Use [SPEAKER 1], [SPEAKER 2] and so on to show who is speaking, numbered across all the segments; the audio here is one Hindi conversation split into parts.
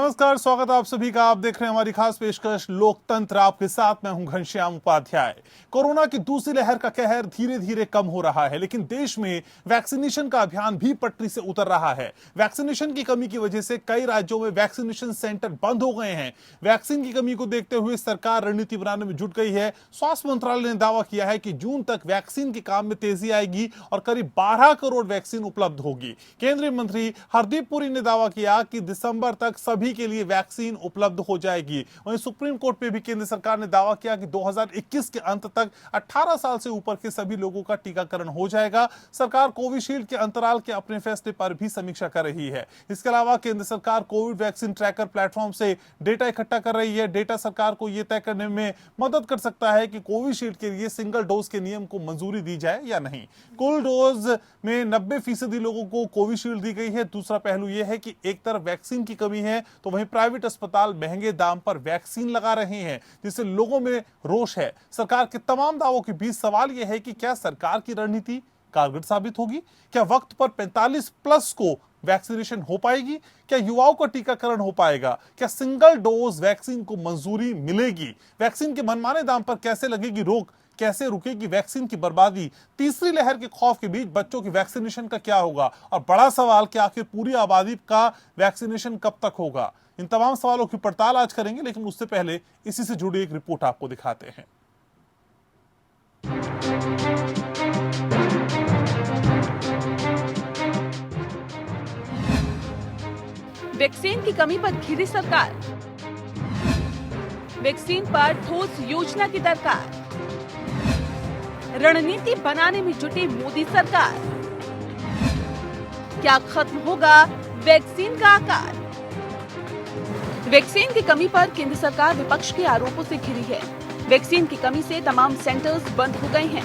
[SPEAKER 1] नमस्कार, स्वागत है आप सभी का। आप देख रहे हैं हमारी खास पेशकश लोकतंत्र। आपके साथ मैं हूं घनश्याम उपाध्याय। कोरोना की दूसरी लहर का कहर धीरे धीरे कम हो रहा है, लेकिन देश में वैक्सीनेशन का अभियान भी पटरी से उतर रहा है। वैक्सीनेशन की कमी की वजह से कई राज्यों में वैक्सीनेशन सेंटर बंद हो गए हैं। वैक्सीन की कमी को देखते हुए सरकार रणनीति बनाने में जुट गई है। स्वास्थ्य मंत्रालय ने दावा किया है कि जून तक वैक्सीन के काम में तेजी आएगी और करीब 12 करोड़ वैक्सीन उपलब्ध होगी। केंद्रीय मंत्री हरदीप पुरी ने दावा किया कि दिसंबर तक सभी के लिए वैक्सीन उपलब्ध हो जाएगी। वहीं सुप्रीम कोर्ट में भी केंद्र सरकार ने दावा किया कि 2021 के अंत तक 18 साल से ऊपर के सभी लोगों का टीकाकरण हो जाएगा। सरकार कोविशील्ड के अंतराल के अपने फैसले पर भी समीक्षा कर रही है। इसके अलावा केंद्र सरकार कोविड वैक्सीन ट्रैकर प्लेटफॉर्म से डेटा इकट्ठा कर रही है। डेटा सरकार को यह तय करने में मदद कर सकता है कि कोविशील्ड के लिए सिंगल डोज के नियम को मंजूरी दी जाए या नहीं। कुल डोज में 90% लोगों को कोविशील्ड दी गई है। दूसरा पहलू यह है कि एक तरफ वैक्सीन की कमी है तो वहीं प्राइवेट अस्पताल महंगे दाम पर वैक्सीन लगा रहे हैं, जिससे लोगों में रोष है। सरकार के तमाम दावों के बीच सवाल यह है कि क्या सरकार की रणनीति कारगर साबित होगी? क्या वक्त पर 45 प्लस को वैक्सीनेशन हो पाएगी? क्या युवाओं का टीकाकरण हो पाएगा? क्या सिंगल डोज वैक्सीन को मंजूरी मिलेगी? वैक्सीन के मनमाने दाम पर कैसे लगेगी रोक? कैसे रुकेगी वैक्सीन की बर्बादी? तीसरी लहर के खौफ के बीच बच्चों की वैक्सीनेशन का क्या होगा? और बड़ा सवाल कि आखिर पूरी आबादी का वैक्सीनेशन कब तक होगा? इन तमाम सवालों की पड़ताल आज करेंगे, लेकिन उससे पहले इसी से जुड़ी एक रिपोर्ट आपको दिखाते हैं।
[SPEAKER 2] वैक्सीन की कमी पर घिरी सरकार, वैक्सीन पर ठोस योजना की दरकार, रणनीति बनाने में जुटी मोदी सरकार। क्या खत्म होगा वैक्सीन का आकार? वैक्सीन की कमी पर केंद्र सरकार विपक्ष के आरोपों से घिरी है। वैक्सीन की कमी से तमाम सेंटर्स बंद हो गए हैं।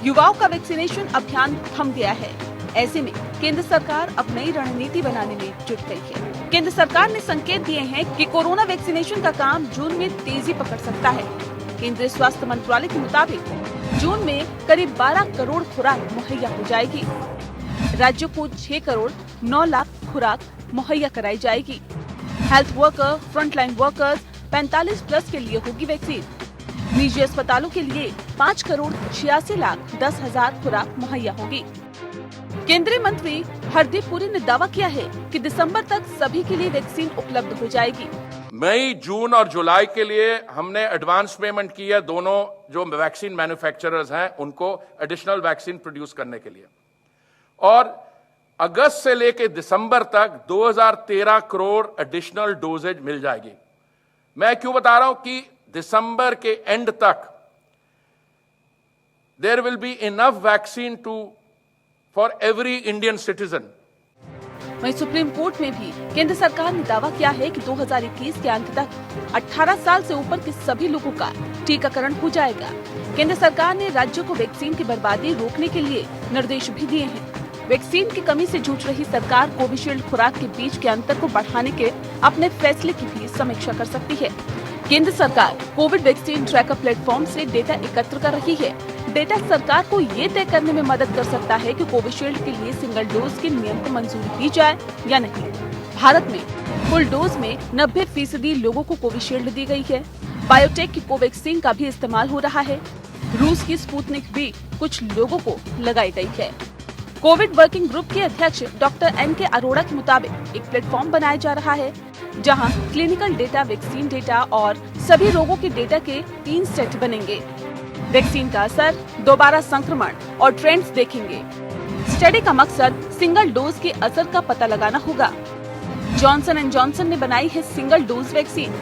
[SPEAKER 2] युवाओं का वैक्सीनेशन अभियान थम गया है। ऐसे में केंद्र सरकार अब नई रणनीति बनाने में जुट गई है। केंद्र सरकार ने संकेत दिए हैं कि कोरोना वैक्सीनेशन का काम जून में तेजी पकड़ सकता है। केंद्रीय स्वास्थ्य मंत्रालय के मुताबिक जून में करीब 12 करोड़ खुराक मुहैया हो जाएगी। राज्यों को 6 करोड़ 9 लाख खुराक मुहैया कराई जाएगी। Health worker, frontline workers, 45 plus के लिए होगी वैक्सीन। निजी अस्पतालों के लिए 5 करोड़ 86 लाख 10 हजार खुराक मुहैया होगी। केंद्रीय मंत्री हरदीप पुरी ने दावा किया है कि दिसंबर तक सभी के लिए वैक्सीन उपलब्ध हो जाएगी।
[SPEAKER 3] मई, जून और जुलाई के लिए हमने एडवांस पेमेंट की है दोनों जो वैक्सीन मैन्युफैक्चरर्स हैं उनको एडिशनल वैक्सीन प्रोड्यूस करने के लिए। और अगस्त से लेकर दिसंबर तक 2013 करोड़ एडिशनल डोजेज मिल जाएगी। मैं क्यों बता रहा हूं कि दिसंबर के एंड तक there will be enough vaccine for every Indian citizen.
[SPEAKER 2] वहीं सुप्रीम कोर्ट में भी केंद्र सरकार ने दावा किया है कि 2021 के अंत तक 18 साल से ऊपर के सभी लोगों का टीकाकरण हो जाएगा। केंद्र सरकार ने राज्यों को वैक्सीन की बर्बादी रोकने के लिए निर्देश भी दिए हैं। वैक्सीन की कमी से जूझ रही सरकार कोविशील्ड खुराक के बीच के अंतर को बढ़ाने के अपने फैसले की भी समीक्षा कर सकती है। केंद्र सरकार कोविड वैक्सीन ट्रैकर प्लेटफॉर्म से डेटा एकत्र कर रही है। डेटा सरकार को ये तय करने में मदद कर सकता है कि कोविशील्ड के लिए सिंगल डोज के नियम को मंजूरी दी जाए या नहीं। भारत में फुल डोज में 90% लोगों को कोविशील्ड दी गई है। बायोटेक की कोवैक्सीन का भी इस्तेमाल हो रहा है। रूस की स्पुतनिक भी कुछ लोगों को लगाई गई है। कोविड वर्किंग ग्रुप के अध्यक्ष डॉक्टर एन.के. अरोड़ा के मुताबिक एक प्लेटफॉर्म बनाया जा रहा है जहां क्लिनिकल डेटा, वैक्सीन डेटा और सभी रोगों के डेटा के 3 सेट बनेंगे। वैक्सीन का असर, दोबारा संक्रमण और ट्रेंड्स देखेंगे। स्टडी का मकसद सिंगल डोज के असर का पता लगाना होगा। जॉनसन एंड जॉनसन ने बनाई है सिंगल डोज वैक्सीन।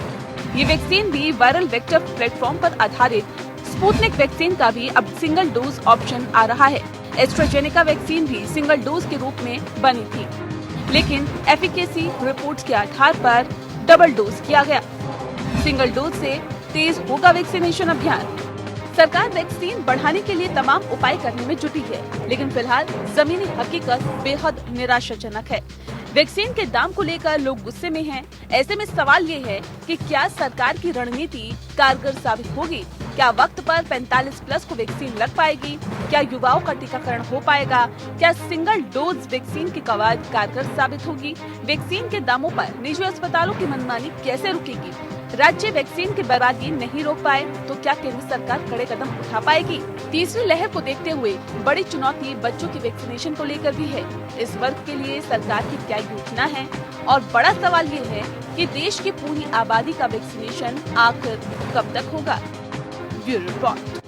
[SPEAKER 2] ये वैक्सीन भी वायरल वेक्टर प्लेटफॉर्म पर आधारित स्पुतनिक वैक्सीन का भी अब सिंगल डोज ऑप्शन आ रहा है। एस्ट्राजेनेका वैक्सीन भी सिंगल डोज के रूप में बनी थी, लेकिन एफिकेसी रिपोर्ट्स के आधार पर डबल डोज किया गया। सिंगल डोज से तेज होगा वैक्सीनेशन अभियान। सरकार वैक्सीन बढ़ाने के लिए तमाम उपाय करने में जुटी है, लेकिन फिलहाल जमीनी हकीकत बेहद निराशाजनक है। वैक्सीन के दाम को लेकर लोग गुस्से में हैं। ऐसे में सवाल ये है कि क्या सरकार की रणनीति कारगर साबित होगी? क्या वक्त पर 45 प्लस को वैक्सीन लग पाएगी? क्या युवाओं का टीकाकरण हो पाएगा? क्या सिंगल डोज वैक्सीन की कवायद कारगर साबित होगी? वैक्सीन के दामों पर निजी अस्पतालों की मनमानी कैसे रुकेगी? राज्य वैक्सीन की बर्बादी नहीं रोक पाए तो क्या केंद्र सरकार कड़े कदम उठा पाएगी? तीसरी लहर को देखते हुए बड़ी चुनौती बच्चों की वैक्सीनेशन को लेकर भी है। इस वर्ग के लिए सरकार की क्या योजना है? और बड़ा सवाल ये है कि देश की पूरी आबादी का वैक्सीनेशन आखिर कब तक होगा? Bureau report.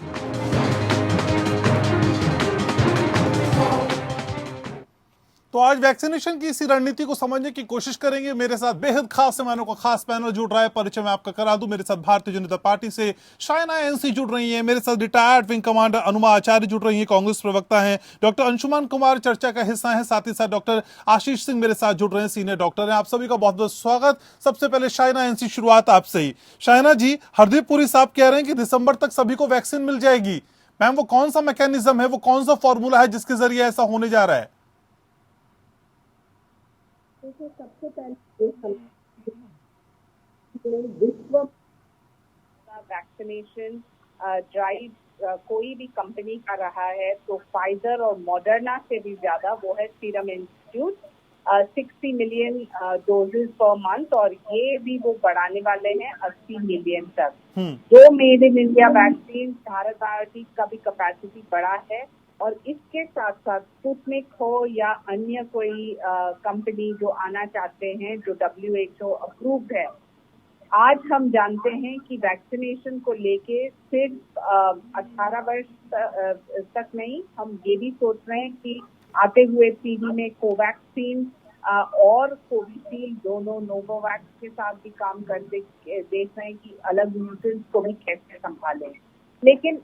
[SPEAKER 1] तो आज वैक्सीनेशन की इसी रणनीति को समझने की कोशिश करेंगे। मेरे साथ बेहद खास मेहमानों का खास पैनल जुड़ रहा है। परिचय मैं आपका करा दूं। मेरे साथ भारतीय जनता पार्टी से शाइना एनसी जुड़ रही हैं। मेरे साथ रिटायर्ड विंग कमांडर अनुमा आचार्य जुड़ रही हैं, कांग्रेस प्रवक्ता हैं। डॉक्टर अंशुमान कुमार चर्चा का हिस्सा हैं। साथ ही साथ डॉक्टर आशीष सिंह मेरे साथ जुड़ रहे हैं, सीनियर डॉक्टर हैं। आप सभी का बहुत बहुत स्वागत। सबसे पहले शाइना एनसी, शुरुआत आपसे ही। शाइना जी, हरदीप पुरी साहब कह रहे हैं कि दिसंबर तक सभी को वैक्सीन मिल जाएगी। मैम, वो कौन सा मैकेनिज्म है, वो कौन सा फॉर्मूला है जिसके जरिए ऐसा होने जा रहा है?
[SPEAKER 4] सबसे पहले विश्व वैक्सीनेशन ड्राइव कोई भी कंपनी कर रहा है तो फाइजर और मॉडर्ना से भी ज्यादा वो है serum institute, 60 million doses per month, और ये भी वो बढ़ाने वाले हैं 80 मिलियन तक। दो made in India vaccine, Bharat biotech का भी कैपेसिटी बड़ा है, और इसके साथ साथ स्पुतनिक हो या अन्य कोई कंपनी जो आना चाहते हैं जो WHO अप्रूव्ड है। आज हम जानते हैं कि वैक्सीनेशन को लेके सिर्फ 18 वर्ष तक नहीं, हम ये भी सोच रहे हैं कि आते हुए पीढ़ी में कोवैक्सीन और कोविशील्ड दोनों नोवोवैक्स के साथ भी काम कर देख रहे हैं कि अलग म्यूटेंट्स को भी कैसे संभालें। लेकिन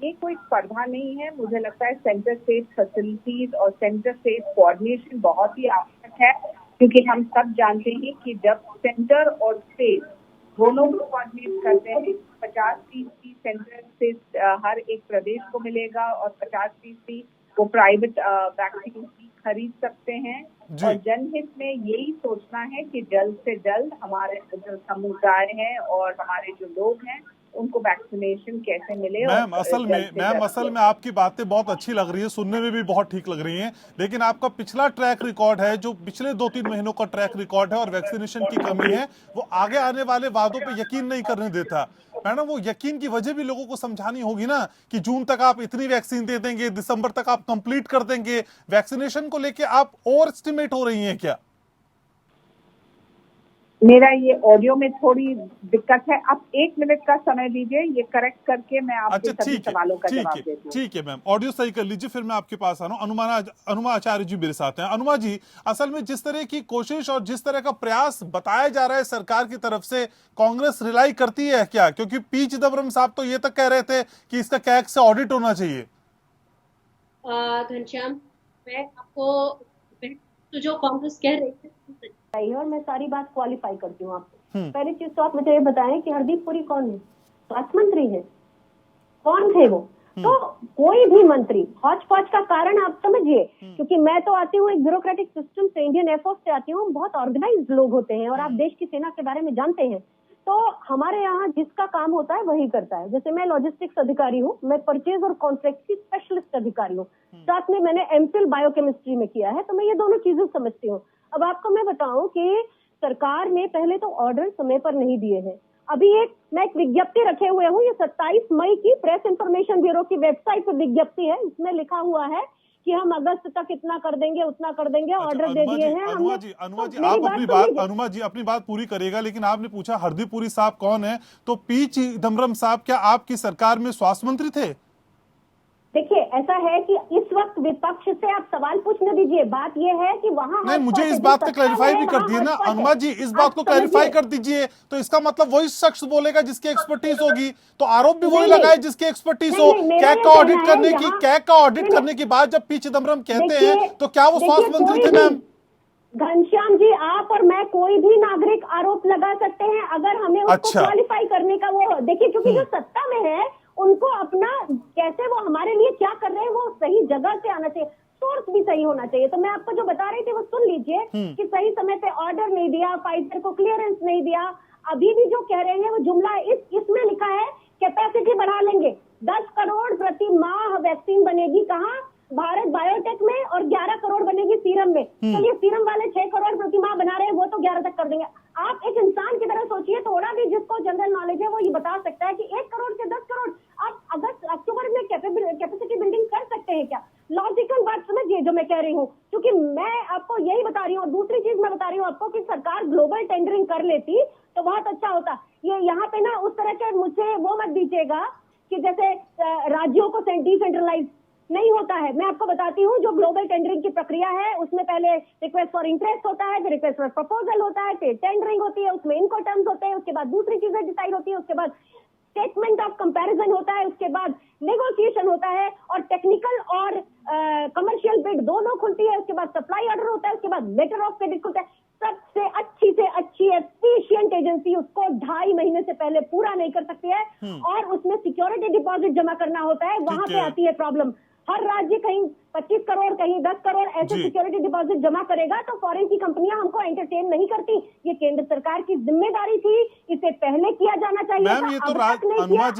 [SPEAKER 4] ये कोई स्पर्धा नहीं है। मुझे लगता है सेंटर स्टेट फैसिलिटीज और सेंटर स्टेट कोऑर्डिनेशन बहुत ही आवश्यक है, क्योंकि हम सब जानते हैं कि जब सेंटर और स्टेट दोनों को कोऑर्डिनेट करते हैं, 50% सेंटर से हर एक प्रदेश को मिलेगा और 50% वो प्राइवेट वैक्सीन खरीद सकते हैं। और जनहित में यही सोचना है कि जल्द से जल्द हमारे जो समुदाय हैं और हमारे जो लोग हैं उनको वैक्सीनेशन कैसे मिले।
[SPEAKER 1] मैम असल में आपकी बातें बहुत अच्छी लग रही है, सुनने में भी बहुत ठीक लग रही हैं, लेकिन आपका पिछला ट्रैक रिकॉर्ड है, जो पिछले 2-3 महीनों का ट्रैक रिकॉर्ड है और वैक्सीनेशन की कमी है, वो आगे आने वाले वादों पे यकीन नहीं करने देता। मैडम, वो यकीन की वजह भी लोगों को समझानी होगी ना कि जून तक आप इतनी वैक्सीन दे देंगे, दिसंबर तक आप कंप्लीट कर देंगे। वैक्सीनेशन को लेके आप ओवर एस्टिमेट हो रही हैं क्या?
[SPEAKER 4] मेरा ये ऑडियो में थोड़ी दिक्कत है, आप 1 मिनट का समय दीजिए, ये करेक्ट करके मैं आपके सभी सवालों का जवाब देती हूँ।
[SPEAKER 1] ठीक है मैम, ऑडियो सही कर लीजिए, फिर मैं आपके पास आ रहा हूँ। अनुमा आचार्य जी मेरे साथ हैं। अनुमा जी, असल में जिस तरह की कोशिश और जिस तरह का प्रयास बताया जा रहा है सरकार की तरफ से, कांग्रेस रिलाई करती है क्या? क्योंकि पी चिदम्बरम साहब तो ये तक कह रहे थे कि इसका कैग से ऑडिट होना चाहिए।
[SPEAKER 5] घनश्याम, मैं आपको तो जो कांग्रेस कह रही थी
[SPEAKER 6] और मैं सारी बात क्वालिफाई करती हूँ आपको। पहली चीज तो आप मुझे ये बताएं कि हरदीप पुरी कौन है? स्वास्थ्य मंत्री है। कौन थे वो? तो कोई भी मंत्री हौच पौच का कारण आप समझिए, क्योंकि मैं तो आती हूँ एक ब्यूरोक्रेटिक सिस्टम से, इंडियन एयरफोर्स से आती हूँ, बहुत ऑर्गेनाइज्ड लोग होते हैं और आप देश की सेना के बारे में जानते हैं। तो हमारे यहाँ जिसका काम होता है वही करता है। जैसे मैं लॉजिस्टिक्स अधिकारी हूँ, मैं परचेज और कॉन्ट्रैक्ट की स्पेशलिस्ट अधिकारी हूँ, साथ में मैंने एमफिल बायोकेमिस्ट्री में किया है, तो मैं ये दोनों चीजें समझती हूँ। अब आपको मैं बताऊं कि सरकार ने पहले तो ऑर्डर समय पर नहीं दिए हैं। अभी मैं एक विज्ञप्ति रखे हुए हूँ, ये 27 मई की प्रेस इंफॉर्मेशन ब्यूरो की वेबसाइट पर विज्ञप्ति है, इसमें लिखा हुआ है कि हम अगस्त तक इतना कर देंगे, उतना कर देंगे। ऑर्डर दे दिए हैं।
[SPEAKER 1] अनुमा जी, आप अपनी बात पूरी करिएगा, लेकिन आपने पूछा हरदीप पुरी साहब कौन है, तो पी चिदम्बरम साहब क्या आपकी सरकार में स्वास्थ्य मंत्री थे?
[SPEAKER 6] देखिए, ऐसा है कि इस वक्त विपक्ष से आप सवाल पूछने दीजिए। बात यह है कि वहाँ
[SPEAKER 1] नहीं, मुझे इस बात को क्लैरिफाई भी कर दिए ना अनुमा जी, इस बात को क्लैरिफाई कर दीजिए। तो इसका मतलब वही शख्स बोलेगा जिसकी एक्सपर्टीज होगी, तो आरोप भी वही लगाए जिसकी एक्सपर्टीज हो। कैग का ऑडिट करने की बात जब पी चिदम्बरम कहते हैं, तो क्या वो स्वास्थ्य मंत्री थे मैम?
[SPEAKER 6] घनश्याम जी, आप और मैं कोई भी नागरिक आरोप लगा सकते हैं अगर हमें उसको क्वालिफाई करने का वो देखिए, क्योंकि जो सत्ता में है उनको अपना कैसे वो हमारे लिए क्या कर रहे हैं वो सही जगह से आना चाहिए। सोर्स भी सही होना चाहिए। तो मैं आपको जो बता रही थी वो सुन लीजिए कि सही समय पे ऑर्डर नहीं दिया, फाइजर को क्लियरेंस नहीं दिया। अभी भी जो कह रहे हैं वो जुमला इसमें लिखा है कैपेसिटी बढ़ा लेंगे, 10 करोड़ प्रति माह वैक्सीन बनेगी कहाँ, भारत बायोटेक में, और 11 करोड़ बनेगी सीरम में। तो ये सीरम वाले 6 करोड़ प्रति माह बना रहे हैं, वो तो 11 तक कर देंगे। आप एक इंसान की तरह सोचिए, थोड़ा भी जिसको जनरल नॉलेज है वो ये बता सकता है कि 1 करोड़ से 10 करोड़ आप अगस्त अक्टूबर में कैपेसिटी बिल्डिंग कर सकते हैं क्या? लॉजिकल बात समझिए जो मैं कह रही हूँ, क्योंकि मैं आपको यही बता रही हूँ। और दूसरी चीज मैं बता रही हूँ आपको कि सरकार ग्लोबल टेंडरिंग कर लेती तो बहुत अच्छा होता। ये यहाँ पे ना उस तरह के मुझे वो मत दीजिएगा कि जैसे राज्यों को डिसेंट्रलाइज नहीं होता है। मैं आपको बताती हूँ जो ग्लोबल टेंडरिंग की प्रक्रिया है उसमें पहले रिक्वेस्ट फॉर इंटरेस्ट होता है, फिर रिक्वेस्ट फॉर प्रपोजल होता है, फिर टेंडरिंग होती है, उसमें इनको टर्म्स होते हैं, उसके बाद दूसरी चीजें डिसाइड होती है, उसके बाद स्टेटमेंट ऑफ कंपैरिजन होता है, उसके बाद नेगोशिएशन होता है, और टेक्निकल और कमर्शियल बिड दोनों खुलती है, उसके बाद सप्लाई ऑर्डर होता है, उसके बाद लेटर ऑफ क्रेडिट खुलता है। सबसे अच्छी एफिशिएंट एजेंसी उसको 2.5 महीने से पहले पूरा नहीं कर सकती है, और उसमें सिक्योरिटी डिपॉजिट जमा करना होता है। वहां पे आती है प्रॉब्लम। हर राज्य कहीं 25 करोड़ कहीं 10 करोड़ ऐसे सिक्योरिटी डिपॉजिट जमा करेगा तो फॉरेन की कंपनियां हमको एंटरटेन नहीं करती। ये केंद्र सरकार की जिम्मेदारी थी, इसे पहले किया जाना चाहिए।
[SPEAKER 1] मैम ये तो अनुमा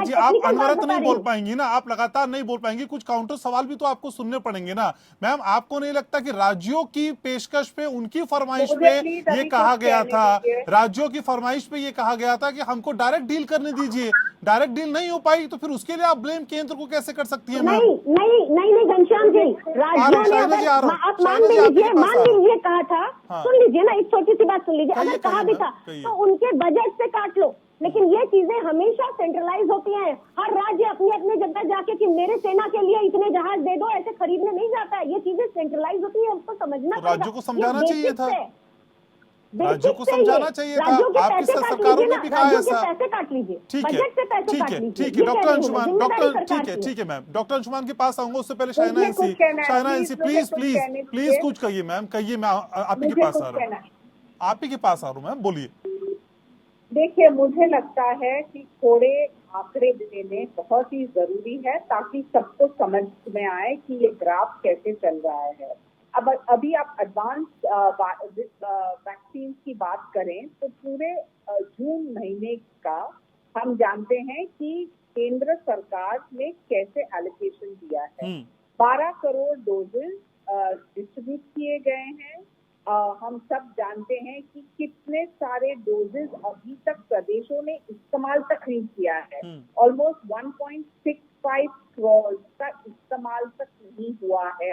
[SPEAKER 1] जी आप अनवरत नहीं बोल पाएंगी ना, आप लगातार नहीं बोल पाएंगी, कुछ काउंटर सवाल भी तो आपको सुनने पड़ेंगे ना। मैम आपको नहीं लगता कि राज्यों की पेशकश पे, उनकी फरमाइश पे ये कहा गया था, राज्यों की फरमाइश पे ये कहा गया था कि हमको डायरेक्ट डील करने दीजिए, डायरेक्ट डील नहीं हो पाई तो फिर उसके लिए आप ब्लेम केंद्र को कैसे कर सकती है?
[SPEAKER 6] नहीं घनश्याम जी, राज्यों ने आप मान लीजिए कहा था, सुन लीजिए ना, एक छोटी सी बात सुन लीजिए, अगर कहा भी था तो उनके बजट से काट लो, लेकिन ये चीजें हमेशा सेंट्रलाइज होती हैं। हर राज्य अपनी अपनी जगह जाके कि मेरे सेना के लिए इतने जहाज दे दो ऐसे खरीदने नहीं जाता है। ये चीजें सेंट्रलाइज होती है, उसको समझना
[SPEAKER 1] तो राज्यों को समझाना चाहिए था, राज्यों को समझाना चाहिए था। आपकी सरकारों ने भी कहा ऐसा।
[SPEAKER 6] पैसे काट लीजिए,
[SPEAKER 1] ठीक है डॉक्टर अंशुमान, ठीक है मैम, डॉक्टर अंशुमान के पास आऊंगा, उससे पहले शाइना एनसी प्लीज कुछ कहिए मैम, कहिए, मैं आप ही के पास आ रहा हूँ, आप ही के पास आ रहा हूँ मैम, बोलिए।
[SPEAKER 4] देखिए, मुझे लगता है कि थोड़े आंकड़े देने बहुत ही जरूरी है ताकि सबको समझ में आए कि ये ग्राफ कैसे चल रहा है। अब अभी आप एडवांस वैक्सीन की बात करें तो पूरे जून महीने का हम जानते हैं कि केंद्र सरकार ने कैसे एलोकेशन दिया है। 12 करोड़ डोजेज डिस्ट्रीब्यूट किए गए हैं। हम सब जानते हैं कि कितने सारे डोजेज अभी तक प्रदेशों ने इस्तेमाल तक नहीं किया है। ऑलमोस्ट 1.65 करोड़ का इस्तेमाल तक नहीं हुआ है।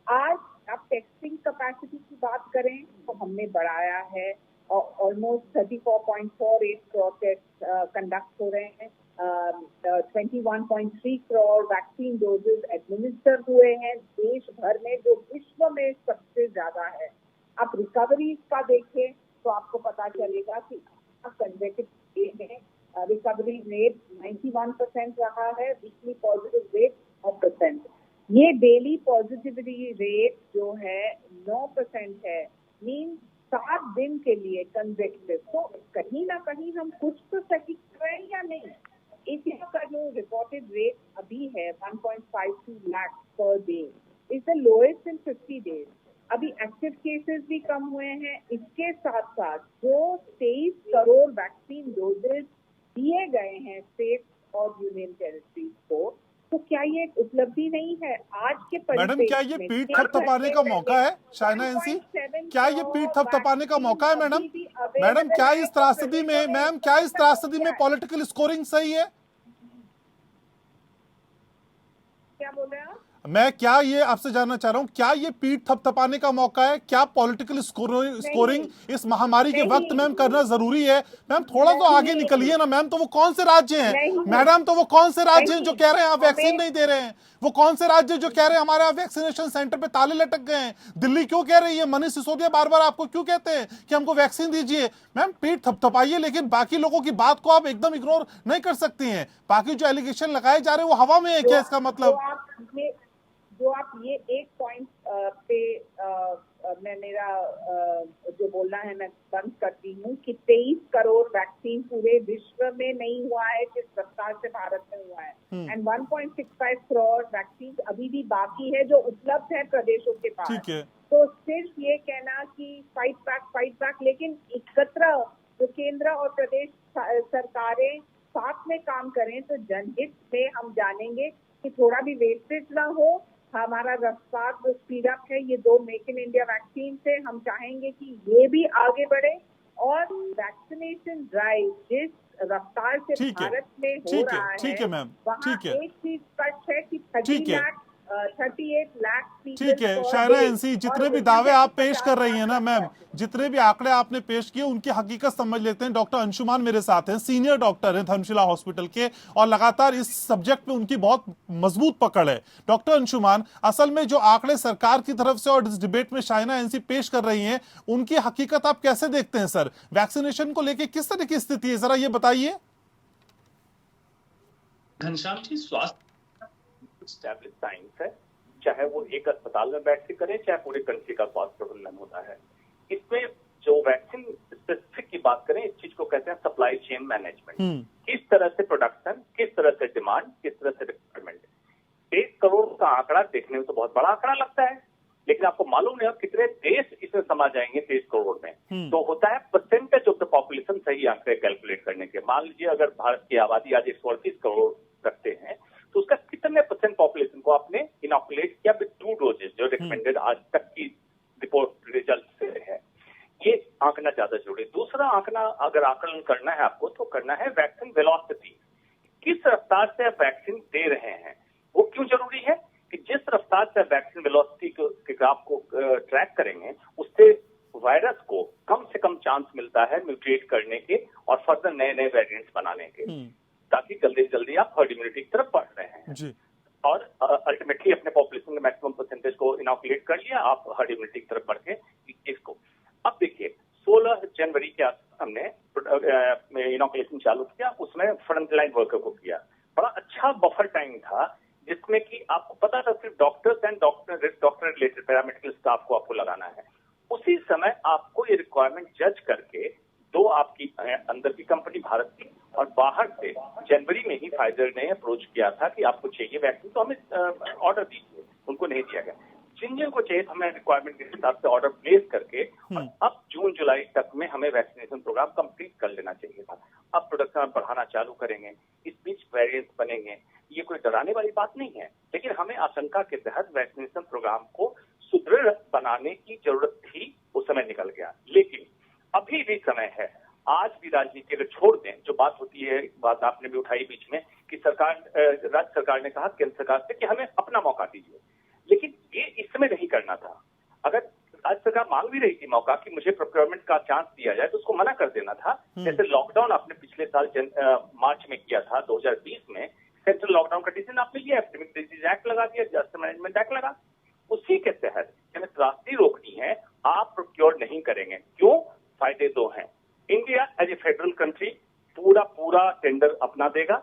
[SPEAKER 4] आज आप टेस्टिंग कैपेसिटी की बात करें तो हमने बढ़ाया है, ऑलमोस्ट 34.48 करोड़ टेस्ट कंडक्ट हो रहे हैं। 21.3 करोड़ वैक्सीन डोजेज एडमिनिस्टर हुए हैं देश भर में, जो विश्व में सबसे ज्यादा है। आप रिकवरी का देखें तो आपको पता चलेगा कि कंसेक्यूटिव डे में रिकवरी रेट 91% रहा है, वीकली पॉजिटिव रेट 9%। ये डेली पॉजिटिविटी रेट जो है 9% है, मीन 7 दिन के लिए कंसेक्यूटिव। तो कहीं ना कहीं हम कुछ तो सही कर रहे हैं या नहीं? एशिया का जो रिपोर्टेड रेट अभी है 1.52 lakh per day is the lowest in 50 days. अभी एक्टिव केसेस भी कम हुए हैं। इसके साथ साथ जो 23 करोड़ वैक्सीन डोजेज दिए गए हैं स्टेट और यूनियन टेरिटरीज को, तो क्या ये उपलब्धि नहीं है आज के
[SPEAKER 1] मैडम? क्या ये पीठ थपथपाने का मौका है शाइना एनसी? क्या ये पीठ थपथपाने का मौका है मैडम? मैडम क्या इस त्रासदी में, मैम क्या इस त्रासदी में पॉलिटिकल स्कोरिंग सही है?
[SPEAKER 4] क्या बोल रहे हैं आप?
[SPEAKER 1] मैं क्या ये आपसे जानना चाह रहा हूँ, क्या ये पीठ थपथपाने का मौका है? क्या पॉलिटिकल स्कोरिंग इस महामारी के वक्त मैम करना जरूरी है? मैम थोड़ा तो आगे निकलिए ना मैम। तो वो कौन से राज्य हैं मैडम, तो वो कौन से राज्य हैं जो कह रहे हैं आप वैक्सीन नहीं दे रहे हैं? वो कौन से राज्य जो कह रहे हैं हमारे वैक्सीनेशन सेंटर पे ताले लटक गए हैं? दिल्ली क्यों कह रही है? मनीष सिसोदिया बार बार आपको क्यों कहते हैं कि हमको वैक्सीन दीजिए? मैम पीठ थपथपाइए, लेकिन बाकी लोगों की बात को आप एकदम इग्नोर नहीं कर सकती हैं। बाकी जो एलिगेशन लगाए जा रहे हैं वो हवा में है क्या? इसका मतलब
[SPEAKER 4] जो आप ये एक पॉइंट पे मैं मेरा जो बोलना है मैं बंद करती हूँ कि 23 करोड़ वैक्सीन पूरे विश्व में नहीं हुआ है जिस रफ्तार से भारत में हुआ है। एंड 1.65 करोड़ वैक्सीन अभी भी बाकी है जो उपलब्ध है प्रदेशों के पास।
[SPEAKER 1] ठीक है।
[SPEAKER 4] तो सिर्फ ये कहना कि फाइट बैक, लेकिन एकत्र जो केंद्र और प्रदेश सरकारें साथ में काम करें तो जनहित में हम जानेंगे कि थोड़ा भी वेस्टेज ना हो। हमारा रफ्तार जो स्पीड अप है ये 2 मेक इन इंडिया वैक्सीन से हम चाहेंगे कि ये भी आगे बढ़े और वैक्सीनेशन ड्राइव जिस रफ्तार से भारत में हो रहा है,
[SPEAKER 1] ठीक है मैम,
[SPEAKER 4] वहाँ एक चीज स्पष्ट है कि 38 लाख
[SPEAKER 1] ठीक है। शायरा एनसी, जितने भी दावे आप पेश कर रही हैं ना मैम, जितने भी आंकड़े आपने पेश किए उनकी हकीकत समझ लेते हैं। डॉक्टर अंशुमान मेरे साथ हैं, सीनियर डॉक्टर हैं धर्मशिला हॉस्पिटल के, और लगातार इस सब्जेक्ट में उनकी बहुत मजबूत पकड़ है। डॉक्टर अंशुमान, असल में जो आंकड़े सरकार की तरफ से और इस डिबेट में शायरा एनसी पेश कर रही हैं, उनकी हकीकत आप कैसे देखते हैं सर? वैक्सीनेशन को लेकर किस तरह की स्थिति है, जरा ये बताइए।
[SPEAKER 7] घनश्याम जी, स्वास्थ्य एस्टैब्लिश साइंस है, चाहे वो एक अस्पताल में बैठ के करें, चाहे पूरे कंट्री का स्वास्थ्य प्रबंधन होता है। इसमें जो वैक्सीन स्पेसिफिक की बात करें, इस चीज को कहते हैं सप्लाई चेन मैनेजमेंट। किस तरह से प्रोडक्शन, किस तरह से डिमांड, किस तरह से रिक्वायरमेंट। 1 करोड़ का आंकड़ा देखने में तो बहुत बड़ा आंकड़ा लगता है, लेकिन आपको मालूम है कितने देश इसमें समा जाएंगे 23 करोड़ में। तो होता है परसेंटेज ऑफ द पॉपुलेशन, सही आंकड़े कैलकुलेट करने के। मान लीजिए अगर भारत की आबादी आज 138 करोड़ रखते हैं, तो उसका कितने % पॉपुलेशन को आपने इनॉकुलेट किया विद 2 डोजेज, जो रिकमेंडेड आज तक की रिपोर्ट रिजल्ट से है। ये आंकड़ा ज्यादा जरूरी। दूसरा आंकड़ा अगर आकलन करना है आपको, तो करना है वैक्सीन वेलोसिटी। किस रफ्तार से आप वैक्सीन दे रहे हैं, वो क्यों जरूरी है कि जिस रफ्तार से वैक्सीन वेलोसिटी के ग्राफ को ट्रैक करेंगे, उससे वायरस को कम से कम चांस मिलता है म्यूटेट करने के और फर्दर नए नए वेरिएंट्स बनाने के, ताकि जल्दी से जल्दी आप हर्ड इम्यूनिटी की तरफ बढ़ रहे हैं जी। और अल्टीमेटली अपने पॉपुलेशन के मैक्सिमम परसेंटेज को इनॉकुलेट कर लिया, आप हर्ड इम्यूनिटी की तरफ बढ़ के इसको। अब देखिए 16 जनवरी के हमने इनॉकुलेशन चालू किया, उसमें फ्रंटलाइन वर्कर को किया। बड़ा अच्छा बफर टाइम था, जिसमें कि आपको पता था सिर्फ doctors and doctor related paramedical staff को आपको लगाना है। उसी समय आपको ये रिक्वायरमेंट जज करके 2 आपकी अंदर की कंपनी भारत की और बाहर से जनवरी में ही फाइजर ने अप्रोच किया था कि आपको चाहिए वैक्सीन, तो हमें ऑर्डर दीजिए। उनको नहीं दिया गया। जिन को चाहिए हमें रिक्वायरमेंट के हिसाब से ऑर्डर प्लेस करके और अब जून जुलाई तक में हमें वैक्सीनेशन प्रोग्राम कंप्लीट कर लेना चाहिए था। अब प्रोडक्शन बढ़ाना चालू करेंगे, इस बीच वेरिएंट्स बनेंगे। ये कोई डराने वाली बात नहीं है, लेकिन हमें आशंका के तहत वैक्सीनेशन प्रोग्राम को सुदृढ़ बनाने की जरूरत थी। उस समय निकल गया, लेकिन अभी भी समय है। आज भी राजनीति अगर छोड़ दें, जो बात होती है, बात आपने भी उठाई बीच में कि सरकार, राज्य सरकार ने कहा केंद्र सरकार से कि हमें अपना मौका दीजिए, लेकिन ये इस समय नहीं करना था। अगर राज्य सरकार मांग भी रही थी मौका कि मुझे प्रोक्योरमेंट का चांस दिया जाए, तो उसको मना कर देना था। जैसे लॉकडाउन आपने पिछले साल मार्च में किया था 2020 में, सेंट्रल लॉकडाउन का डिसीजन आपने लिया, एपिडेमिक डिजीज एक्ट लगा दिया, डिजास्टर मैनेजमेंट एक्ट लगा। उसी के तहत हमें त्रासदी रोकनी है, आप प्रोक्योर नहीं करेंगे। क्यों? फायदे 2 हैं। India as a federal country पूरा टेंडर अपना देगा।